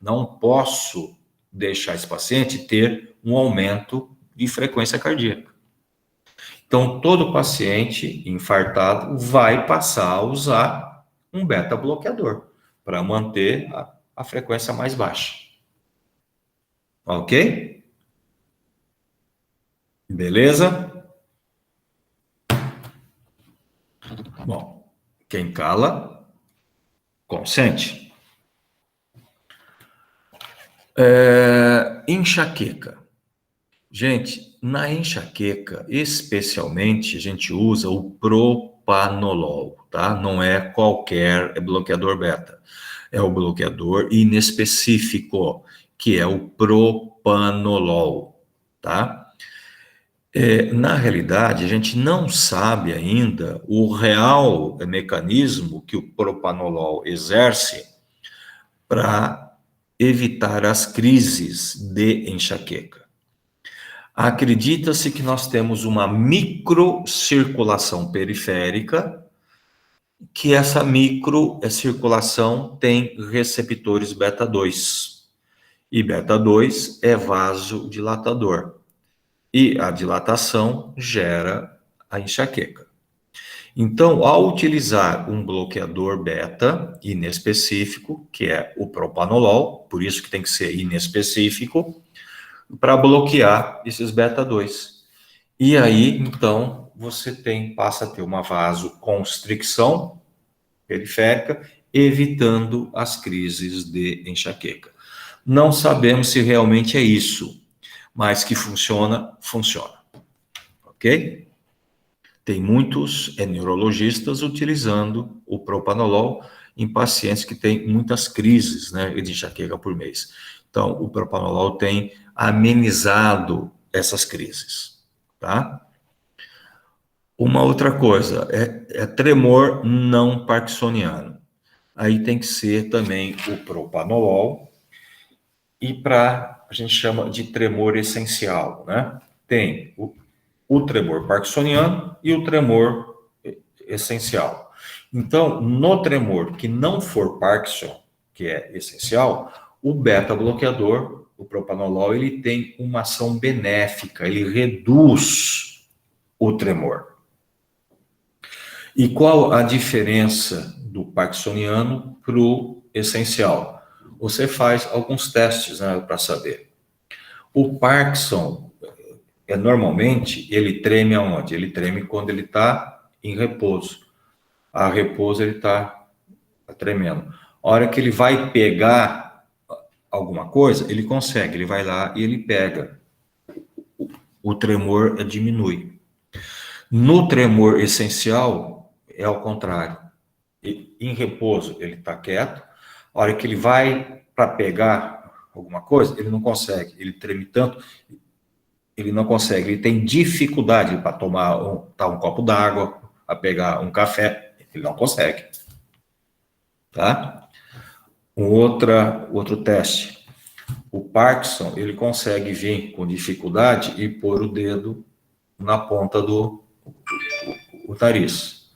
Speaker 1: Não posso deixar esse paciente ter um aumento de frequência cardíaca. Então, todo paciente infartado vai passar a usar um beta-bloqueador para manter a frequência mais baixa. Ok? Beleza? Bom, quem cala, consente. Enxaqueca. Gente, na enxaqueca, especialmente, a gente usa o propanolol, tá? Não é qualquer bloqueador beta. É o bloqueador inespecífico, que é o propanolol, tá? Na realidade, a gente não sabe ainda o real mecanismo que o propanolol exerce para evitar as crises de enxaqueca. Acredita-se que nós temos uma microcirculação periférica, que essa microcirculação tem receptores beta-2. E beta-2 é vasodilatador. E a dilatação gera a enxaqueca. Então, ao utilizar um bloqueador beta inespecífico, que é o propanolol, por isso que tem que ser inespecífico, para bloquear esses beta-2. E aí, então, você passa a ter uma vasoconstricção periférica, evitando as crises de enxaqueca. Não sabemos se realmente é isso, mas que funciona, funciona. Ok? Tem muitos neurologistas utilizando o propanolol em pacientes que têm muitas crises, né, de enxaqueca por mês. Então, o propanolol tem amenizado essas crises, tá? Uma outra coisa é tremor não parkinsoniano. Aí tem que ser também o propanolol. E a gente chama de tremor essencial, né? Tem o tremor parkinsoniano e o tremor essencial. Então, no tremor que não for Parkinson, que é essencial, o beta-bloqueador, o propanolol, ele tem uma ação benéfica, ele reduz o tremor. E qual a diferença do parkinsoniano para o essencial? Você faz alguns testes, né, para saber. O Parkinson, normalmente, ele treme aonde? Ele treme quando ele está em repouso. A repouso, ele está tremendo. A hora que ele vai pegar alguma coisa, ele consegue, ele vai lá e ele pega. O tremor diminui. No tremor essencial, é ao contrário. Em repouso, ele está quieto. A hora que ele vai para pegar alguma coisa, ele não consegue. Ele treme tanto, ele não consegue. Ele tem dificuldade para tomar um copo d'água, para pegar um café. Ele não consegue. Tá? Outro teste. O Parkinson, ele consegue vir com dificuldade e pôr o dedo na ponta do nariz.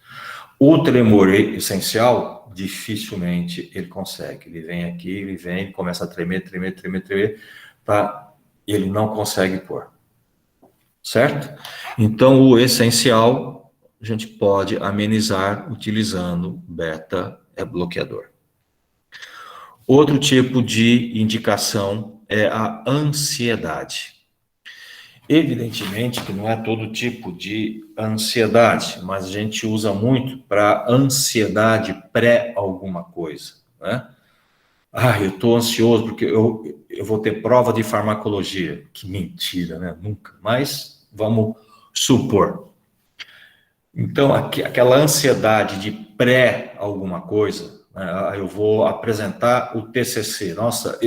Speaker 1: O tremor essencial, dificilmente ele consegue. Ele vem aqui, ele começa a tremer, tá? Ele não consegue pôr. Certo? Então, o essencial, a gente pode amenizar utilizando beta-bloqueador. Outro tipo de indicação é a ansiedade. Evidentemente que não é todo tipo de ansiedade, mas a gente usa muito para ansiedade pré alguma coisa, né? Ah, eu estou ansioso porque eu vou ter prova de farmacologia. Que mentira, né? Nunca. Mas vamos supor. Então, aquela ansiedade de pré alguma coisa, né? Ah, eu vou apresentar o TCC. Nossa,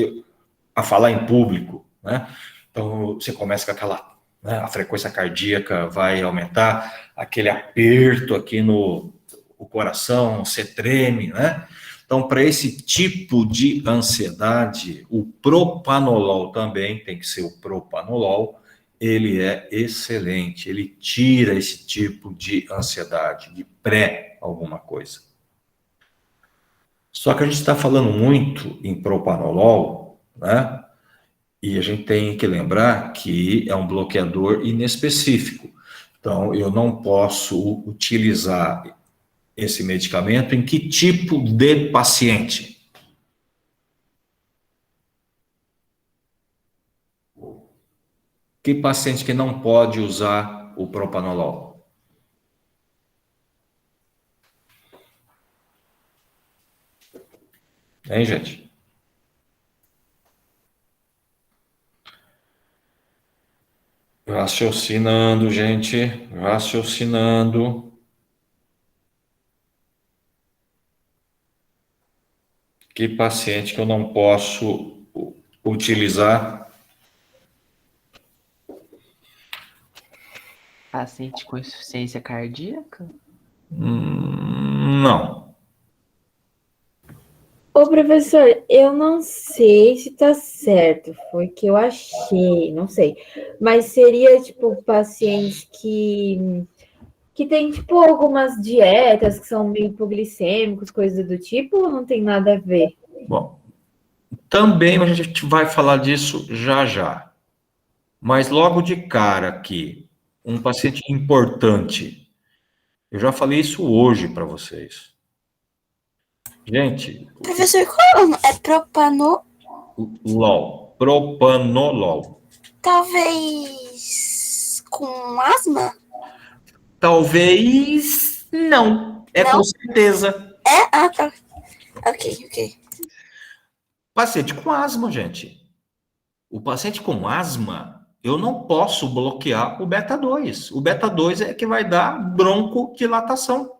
Speaker 1: a falar em público, né? Então, você começa com aquela, né, a frequência cardíaca vai aumentar, aquele aperto aqui no o coração, você treme, né? Então, para esse tipo de ansiedade, o propanolol também tem que ser o propanolol, ele é excelente, ele tira esse tipo de ansiedade, de pré alguma coisa. Só que a gente está falando muito em propanolol, né? E a gente tem que lembrar que é um bloqueador inespecífico. Então, eu não posso utilizar esse medicamento em que tipo de paciente? Que paciente que não pode usar o propanolol? Hein, gente? Raciocinando, gente. Raciocinando. Que paciente que eu não posso utilizar?
Speaker 2: Paciente com insuficiência cardíaca?
Speaker 1: Não.
Speaker 3: Ô, professor, eu não sei se tá certo, foi que eu achei, não sei. Mas seria, tipo, pacientes que tem, tipo, algumas dietas que são meio hipoglicêmicos, coisas do tipo, ou não tem nada a ver?
Speaker 1: Bom, também a gente vai falar disso já já. Mas logo de cara aqui, um paciente importante. Eu já falei isso hoje para vocês. Gente,
Speaker 4: Professor, qual é o nome? É
Speaker 1: propanolol.
Speaker 4: Talvez com asma?
Speaker 1: Talvez não. É
Speaker 4: Não?
Speaker 1: com certeza.
Speaker 4: É? Ah, tá. Ok.
Speaker 1: Paciente com asma, gente. O paciente com asma, eu não posso bloquear o beta 2. O beta 2 é que vai dar broncodilatação.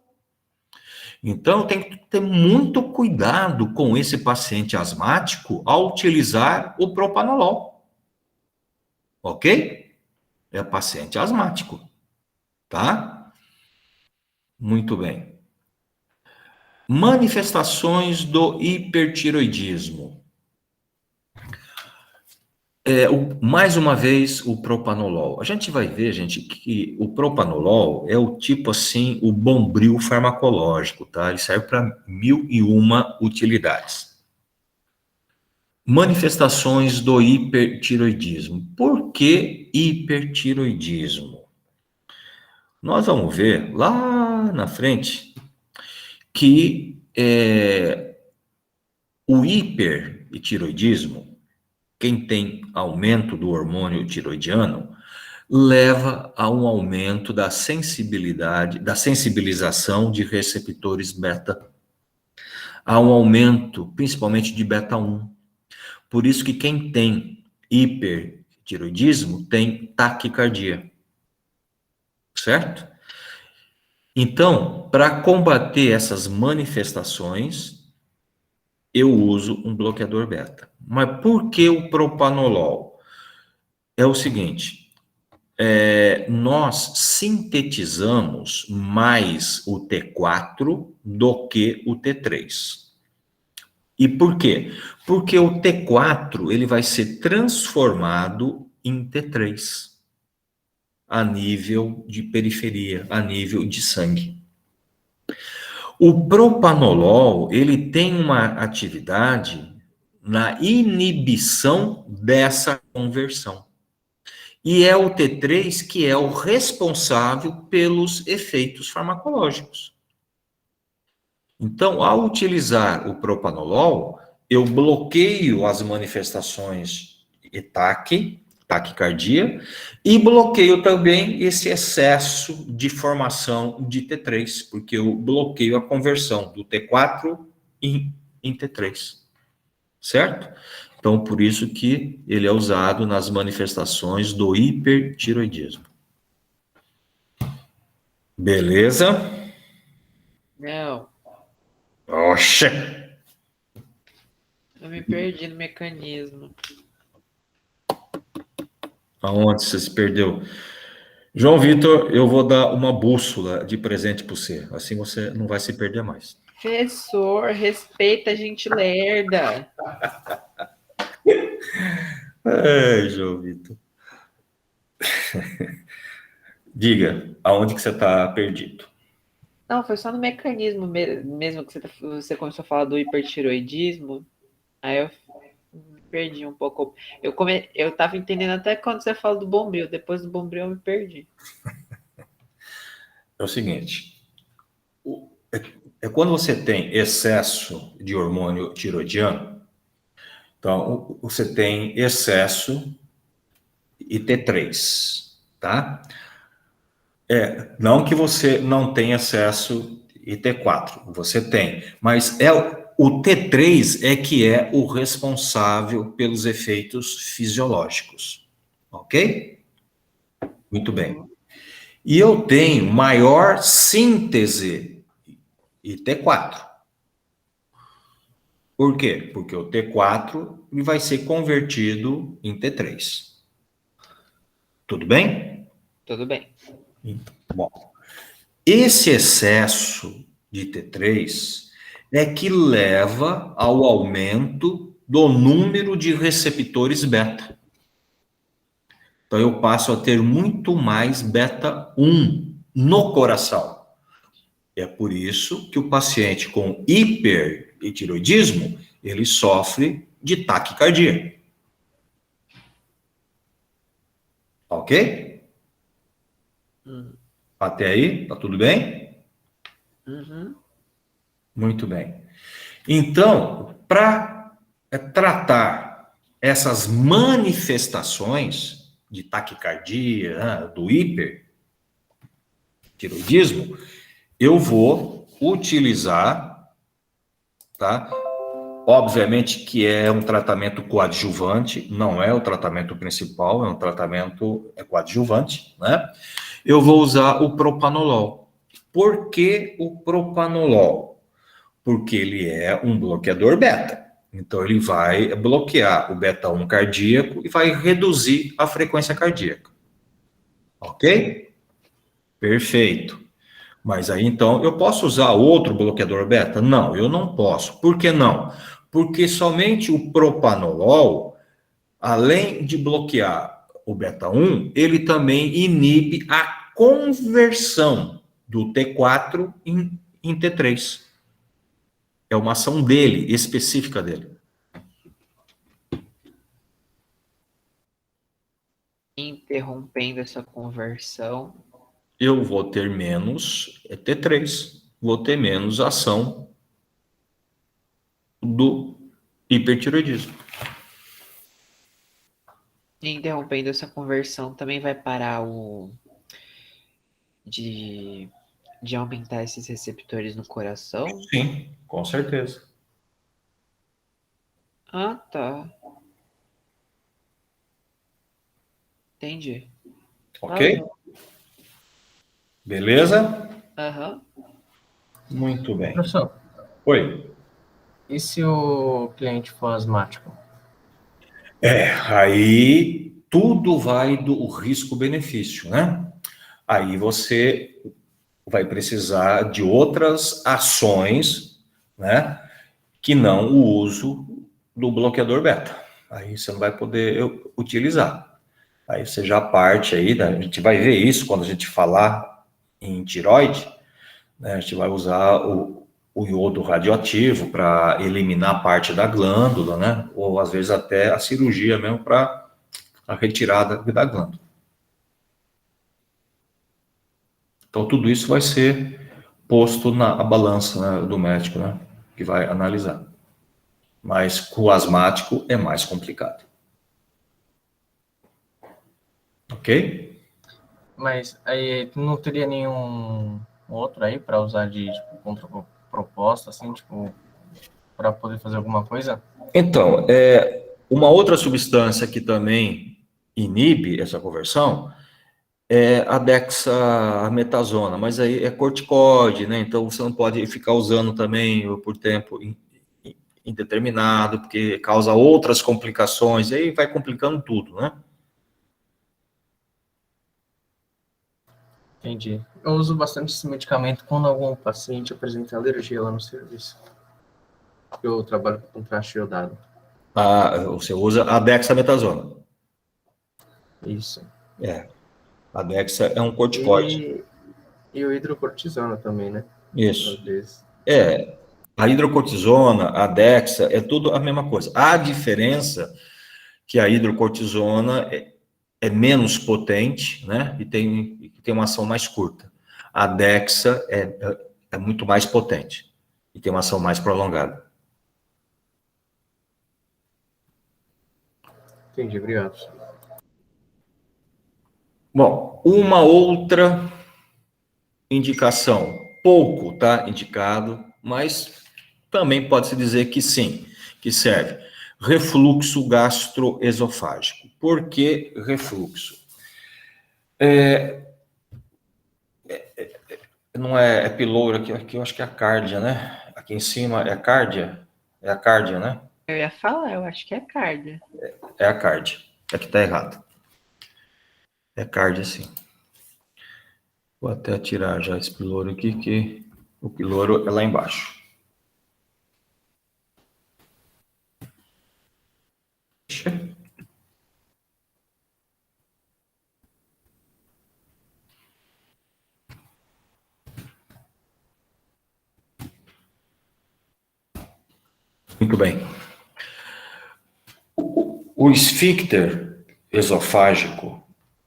Speaker 1: Então, tem que ter muito cuidado com esse paciente asmático ao utilizar o propanolol. Ok? É paciente asmático. Tá? Muito bem. Manifestações do hipertiroidismo. Mais uma vez, o propanolol. A gente vai ver, gente, que o propanolol é o tipo assim, o bombril farmacológico, tá? Ele serve para 1001 utilidades. Manifestações do hipertiroidismo. Por que hipertiroidismo? Nós vamos ver lá na frente que o hipertiroidismo, quem tem aumento do hormônio tiroidiano, leva a um aumento da sensibilidade, da sensibilização de receptores beta. Há um aumento, principalmente de beta 1. Por isso que quem tem hipertiroidismo tem taquicardia. Certo? Então, para combater essas manifestações, eu uso um bloqueador beta. Mas por que o propanolol? É o seguinte, nós sintetizamos mais o T4 do que o T3. E por quê? Porque o T4 ele vai ser transformado em T3 a nível de periferia, a nível de sangue. O propanolol, ele tem uma atividade na inibição dessa conversão. E é o T3 que é o responsável pelos efeitos farmacológicos. Então, ao utilizar o propanolol, eu bloqueio as manifestações ETAC, taquicardia, e bloqueio também esse excesso de formação de T3, porque eu bloqueio a conversão do T4 em T3, certo? Então, por isso que ele é usado nas manifestações do hipertiroidismo. Beleza?
Speaker 2: Não,
Speaker 1: Oxa!
Speaker 2: eu me perdi no mecanismo.
Speaker 1: Aonde você se perdeu? João Vitor, eu vou dar uma bússola de presente para você. Assim você não vai se perder mais.
Speaker 2: Professor, respeita a gente lerda.
Speaker 1: João Vitor. Diga, aonde que você está perdido?
Speaker 2: Não, foi só no mecanismo mesmo que você começou a falar do hipertiroidismo. Aí eu me perdi um pouco. Eu tava entendendo até quando você fala do Bombril. Depois do Bombril eu me perdi.
Speaker 1: É o seguinte, é quando você tem excesso de hormônio tiroidiano, então você tem excesso e T3, tá? Não que você não tenha excesso e T4, você tem, mas o T3 é que é o responsável pelos efeitos fisiológicos, ok? Muito bem. E eu tenho maior síntese e T4. Por quê? Porque o T4 vai ser convertido em T3. Tudo bem?
Speaker 2: Tudo bem.
Speaker 1: Então, bom. Esse excesso de T3 é que leva ao aumento do número de receptores beta. Então eu passo a ter muito mais beta 1 no coração. É por isso que o paciente com hipertiroidismo, ele sofre de taquicardia. Ok? Até aí, tá tudo bem?
Speaker 2: Uhum.
Speaker 1: Muito bem. Então, para tratar essas manifestações de taquicardia, né, do hipertiroidismo, eu vou utilizar, tá? Obviamente que é um tratamento coadjuvante, não é o tratamento principal, é um tratamento coadjuvante, né? Eu vou usar o propanolol. Por que o propanolol? Porque ele é um bloqueador beta. Então, ele vai bloquear o beta 1 cardíaco e vai reduzir a frequência cardíaca. Ok? Perfeito. Mas aí, então, eu posso usar outro bloqueador beta? Não, eu não posso. Por que não? Porque somente o propanolol, além de bloquear o beta 1, ele também inibe a conversão do T4 em T3. É uma ação dele, específica dele.
Speaker 2: Interrompendo essa conversão.
Speaker 1: Eu vou ter menos T3, vou ter menos ação do hipertiroidismo.
Speaker 2: Interrompendo essa conversão também vai parar de, de aumentar esses receptores no coração?
Speaker 1: Sim, com certeza.
Speaker 2: Ah, tá. Entendi.
Speaker 1: Ok?
Speaker 2: Ah,
Speaker 1: Beleza?
Speaker 2: aham.
Speaker 1: Muito bem.
Speaker 5: Professor,
Speaker 1: Oi.
Speaker 5: e se o cliente for asmático?
Speaker 1: Aí tudo vai do risco-benefício, né? Aí você vai precisar de outras ações, né? Que não o uso do bloqueador beta. Aí você não vai poder utilizar. Aí você já parte aí, né? A gente vai ver isso quando a gente falar em tiroide, né? A gente vai usar o iodo radioativo para eliminar parte da glândula, né? Ou às vezes até a cirurgia mesmo para a retirada da glândula. Então tudo isso vai ser posto na balança, né, do médico, né? Que vai analisar. Mas com o asmático é mais complicado. Ok?
Speaker 5: Mas aí não teria nenhum outro aí para usar de tipo, contraproposta, assim, tipo, para poder fazer alguma coisa?
Speaker 1: Então, uma outra substância que também inibe essa conversão é a dexametasona, mas aí é corticoide, né? Então você não pode ficar usando também por tempo indeterminado, porque causa outras complicações, e aí vai complicando tudo, né?
Speaker 5: Entendi. Eu uso bastante esse medicamento quando algum paciente apresenta alergia lá no serviço. Eu trabalho com contraste iodado.
Speaker 1: Você usa a dexametasona.
Speaker 5: Isso.
Speaker 1: A dexa é um corticoide.
Speaker 5: E o hidrocortisona também, né? Às
Speaker 1: Isso.
Speaker 5: vezes.
Speaker 1: A hidrocortisona, a dexa, é tudo a mesma coisa. A diferença que a hidrocortisona é menos potente, né? E tem uma ação mais curta. A dexa é muito mais potente e tem uma ação mais prolongada.
Speaker 5: Entendi, obrigado.
Speaker 1: Bom, uma outra indicação, pouco, tá? Indicado, mas também pode-se dizer que sim, que serve. Refluxo gastroesofágico. Por que refluxo? Não é pylori, aqui eu acho que é a cárdia, né? Aqui em cima é a cárdia? É a cárdia, né?
Speaker 2: Eu ia falar, eu acho que é cardio.
Speaker 1: É a cárdia. Aqui tá errado. É cárdia, sim. Vou até tirar já esse pyloro aqui, que o pyloro é lá embaixo. Muito bem. O esfíncter esofágico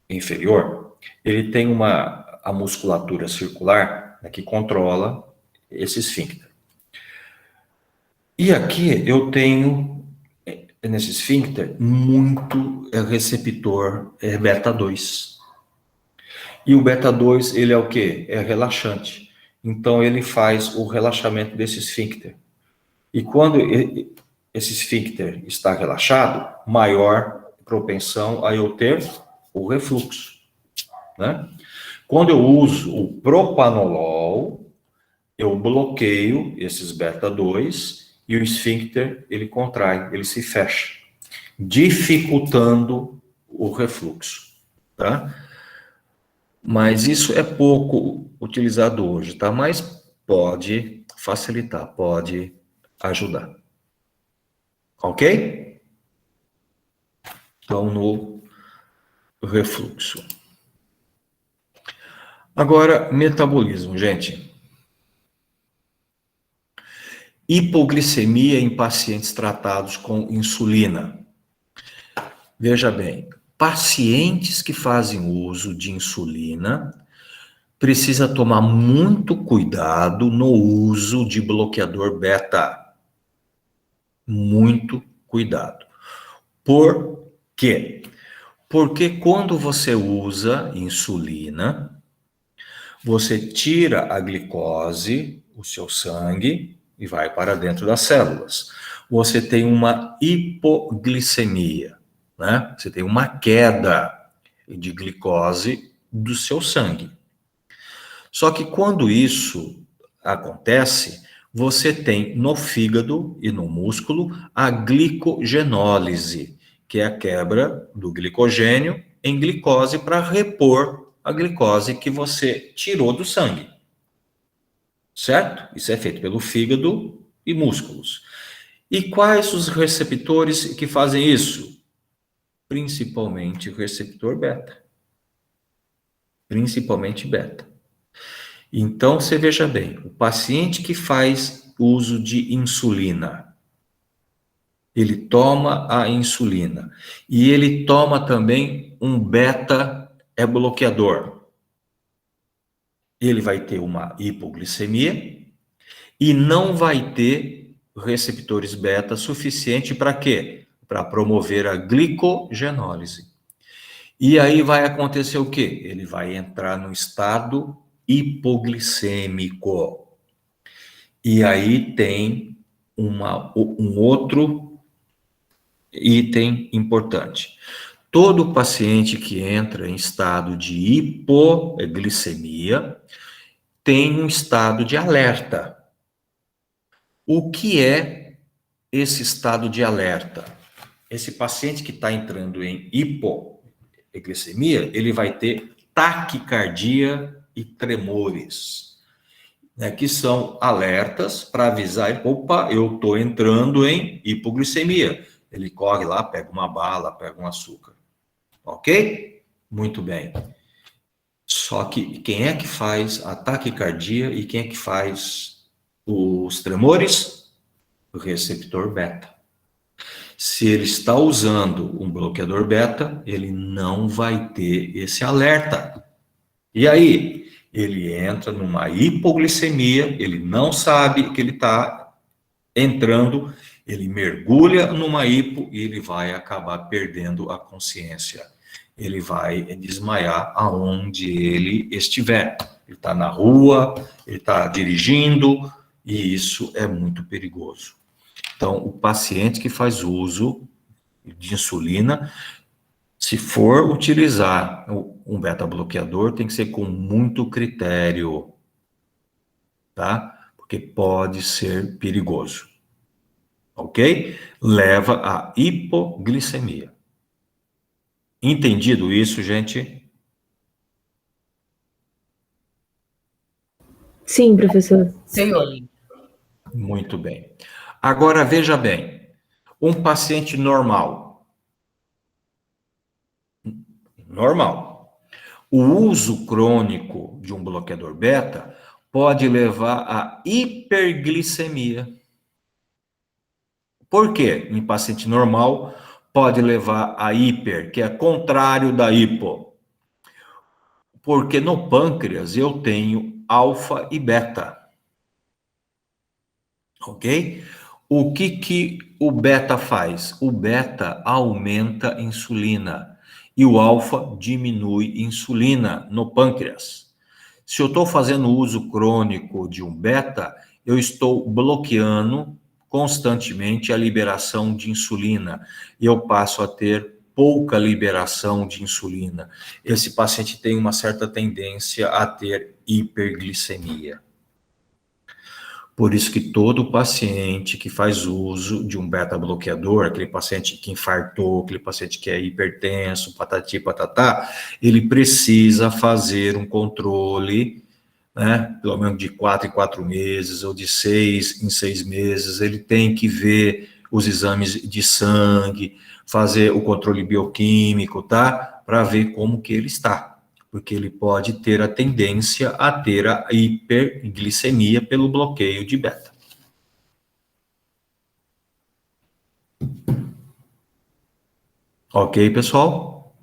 Speaker 1: inferior, ele tem a musculatura circular, né, que controla esse esfíncter. E aqui eu tenho, nesse esfíncter, muito receptor beta 2. E o beta 2, ele é o quê? É relaxante. Então, ele faz o relaxamento desse esfíncter. E quando esse esfíncter está relaxado, maior propensão a eu ter o refluxo, né? Quando eu uso o propanolol, eu bloqueio esses beta 2 e o esfíncter, ele contrai, ele se fecha, dificultando o refluxo, tá? Mas isso é pouco utilizado hoje, tá? Mas pode facilitar, pode ajudar. Ok? Então, no refluxo. Agora, metabolismo, gente. Hipoglicemia em pacientes tratados com insulina. Veja bem, pacientes que fazem uso de insulina precisa tomar muito cuidado no uso de bloqueador beta. Muito cuidado. Por quê? Porque quando você usa insulina, você tira a glicose, o seu sangue, e vai para dentro das células. Você tem uma hipoglicemia, né? Você tem uma queda de glicose do seu sangue. Só que quando isso acontece, você tem no fígado e no músculo a glicogenólise, que é a quebra do glicogênio em glicose para repor a glicose que você tirou do sangue. Certo? Isso é feito pelo fígado e músculos. E quais os receptores que fazem isso? Principalmente o receptor beta. Principalmente beta. Então, você veja bem, o paciente que faz uso de insulina, ele toma a insulina e ele toma também um beta bloqueador. Ele vai ter uma hipoglicemia e não vai ter receptores beta suficiente para quê? Para promover a glicogenólise. E aí vai acontecer o quê? Ele vai entrar no estado hipoglicêmico. E aí tem um outro item importante. Todo paciente que entra em estado de hipoglicemia tem um estado de alerta. O que é esse estado de alerta? Esse paciente que está entrando em hipoglicemia, ele vai ter taquicardia e tremores, né, que são alertas para avisar, opa, eu estou entrando em hipoglicemia. Ele corre lá, pega uma bala, pega um açúcar. Ok? Muito bem. Só que quem é que faz a taquicardia e quem é que faz os tremores? O receptor beta. Se ele está usando um bloqueador beta, ele não vai ter esse alerta. E aí? Ele entra numa hipoglicemia, ele não sabe que ele está entrando, ele mergulha numa hipo e ele vai acabar perdendo a consciência. Ele vai desmaiar aonde ele estiver. Ele está na rua, ele está dirigindo, e isso é muito perigoso. Então, o paciente que faz uso de insulina, se for utilizar um beta-bloqueador, tem que ser com muito critério, tá? Porque pode ser perigoso. Ok? Leva à hipoglicemia. Entendido isso, gente?
Speaker 3: Sim, professor.
Speaker 5: Senhor.
Speaker 1: Muito bem. Agora, veja bem. Um paciente normal. O uso crônico de um bloqueador beta pode levar à hiperglicemia. Por quê? Em paciente normal, pode levar a hiper, que é contrário da hipo. Porque no pâncreas eu tenho alfa e beta. Ok? O que o beta faz? O beta aumenta a insulina e o alfa diminui a insulina no pâncreas. Se eu estou fazendo uso crônico de um beta, eu estou bloqueando constantemente a liberação de insulina e eu passo a ter pouca liberação de insulina. Esse paciente tem uma certa tendência a ter hiperglicemia. Por isso que todo paciente que faz uso de um beta-bloqueador, aquele paciente que infartou, aquele paciente que é hipertenso, patati patatá, ele precisa fazer um controle, né, pelo menos de 4 em 4 meses, ou de 6 em 6 meses, ele tem que ver os exames de sangue, fazer o controle bioquímico, tá? Para ver como que ele está. Porque ele pode ter a tendência a ter a hiperglicemia pelo bloqueio de beta. Ok, pessoal?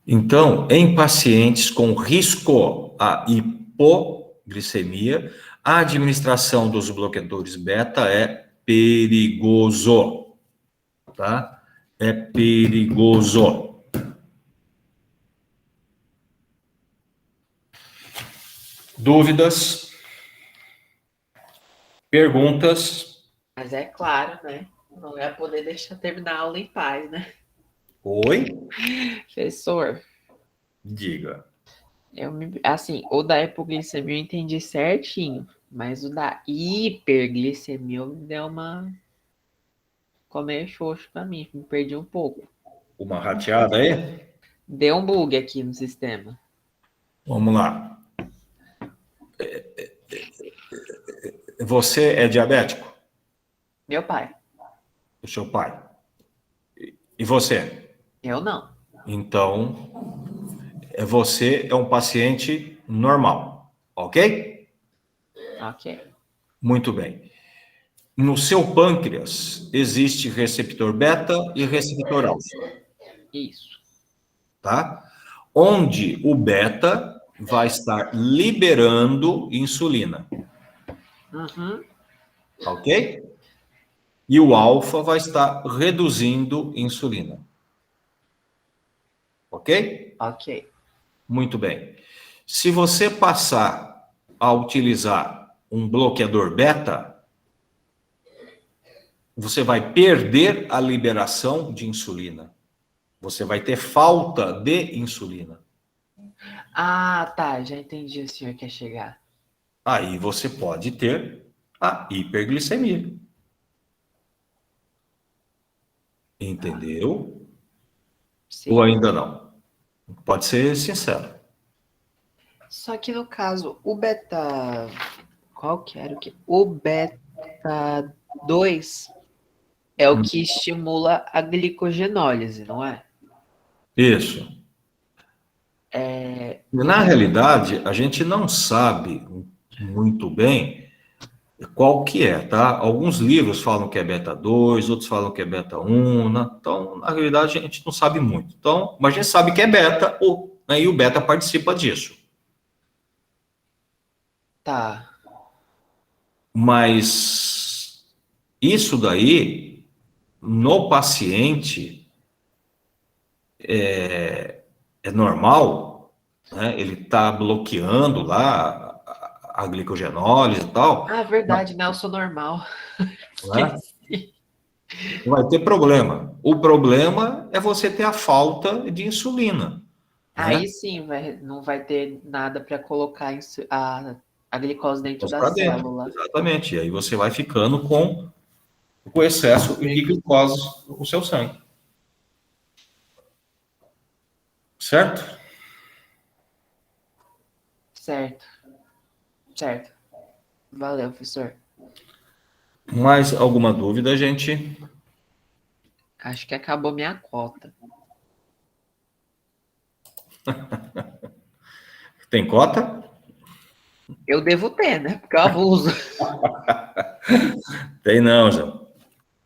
Speaker 1: Então, em pacientes com risco a hipoglicemia, a administração dos bloqueadores beta é perigoso, tá? É perigoso. Dúvidas? Perguntas?
Speaker 2: Mas é claro, né? Não ia poder deixar terminar a aula em paz, né?
Speaker 1: Oi?
Speaker 2: Professor,
Speaker 1: Diga.
Speaker 2: assim, o da hipoglicemia eu entendi certinho, mas o da hiperglicemia me deu uma... Ficou meio xoxo pra mim, me perdi um pouco.
Speaker 1: Uma rateada aí?
Speaker 2: Deu um bug aqui no sistema.
Speaker 1: Vamos lá. Você é diabético?
Speaker 2: Meu pai,
Speaker 1: O seu pai? E você?
Speaker 2: eu não.
Speaker 1: Então, você é um paciente normal, ok?
Speaker 2: Ok.
Speaker 1: Muito bem. No seu pâncreas existe receptor beta e receptor alfa,
Speaker 2: Isso.
Speaker 1: tá? Onde o beta vai estar liberando insulina.
Speaker 2: Uhum.
Speaker 1: Ok? E o alfa vai estar reduzindo insulina. Ok?
Speaker 2: Ok.
Speaker 1: Muito bem. Se você passar a utilizar um bloqueador beta, você vai perder a liberação de insulina. Você vai ter falta de insulina.
Speaker 2: Ah, tá. Já entendi o senhor quer chegar.
Speaker 1: Aí você pode ter a hiperglicemia. Entendeu? Ou
Speaker 2: Sim.
Speaker 1: ainda não? Pode ser sincero.
Speaker 2: Só que no caso, o beta. Qual que era o que? O beta 2 é o que estimula a glicogenólise, não é?
Speaker 1: Isso. Na realidade, a gente não sabe muito bem qual que é, tá? Alguns livros falam que é beta 2, outros falam que é beta 1, né? Então, na realidade, a gente não sabe muito. Então, mas a gente sabe que é beta, né? E o beta participa disso.
Speaker 2: Tá.
Speaker 1: Mas isso daí, no paciente, é normal, né? Ele está bloqueando lá a glicogenólise e tal,
Speaker 2: Ah, verdade, né? Eu sou normal.
Speaker 1: né?
Speaker 2: Esqueci.
Speaker 1: Não vai ter problema. O problema é você ter a falta de insulina,
Speaker 2: Aí
Speaker 1: né?
Speaker 2: sim, não vai ter nada para colocar a glicose dentro da
Speaker 1: Para dentro,
Speaker 2: célula.
Speaker 1: exatamente. E aí você vai ficando com excesso de glicose no seu sangue. Certo?
Speaker 2: Certo, certo. Valeu, professor.
Speaker 1: Mais alguma dúvida, gente?
Speaker 2: Acho que acabou minha cota.
Speaker 1: Tem cota?
Speaker 2: Eu devo ter, né? Porque eu abuso.
Speaker 1: Tem não, João.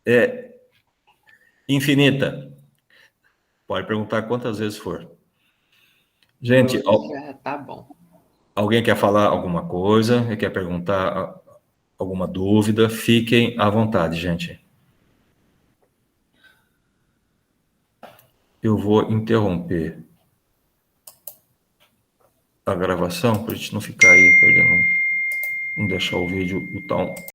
Speaker 1: É infinita. Pode perguntar quantas vezes for. Gente,
Speaker 2: Já tá bom.
Speaker 1: alguém quer falar alguma coisa? Quer perguntar alguma dúvida? Fiquem à vontade, gente. Eu vou interromper a gravação para a gente não ficar aí perdendo, não deixar o vídeo tão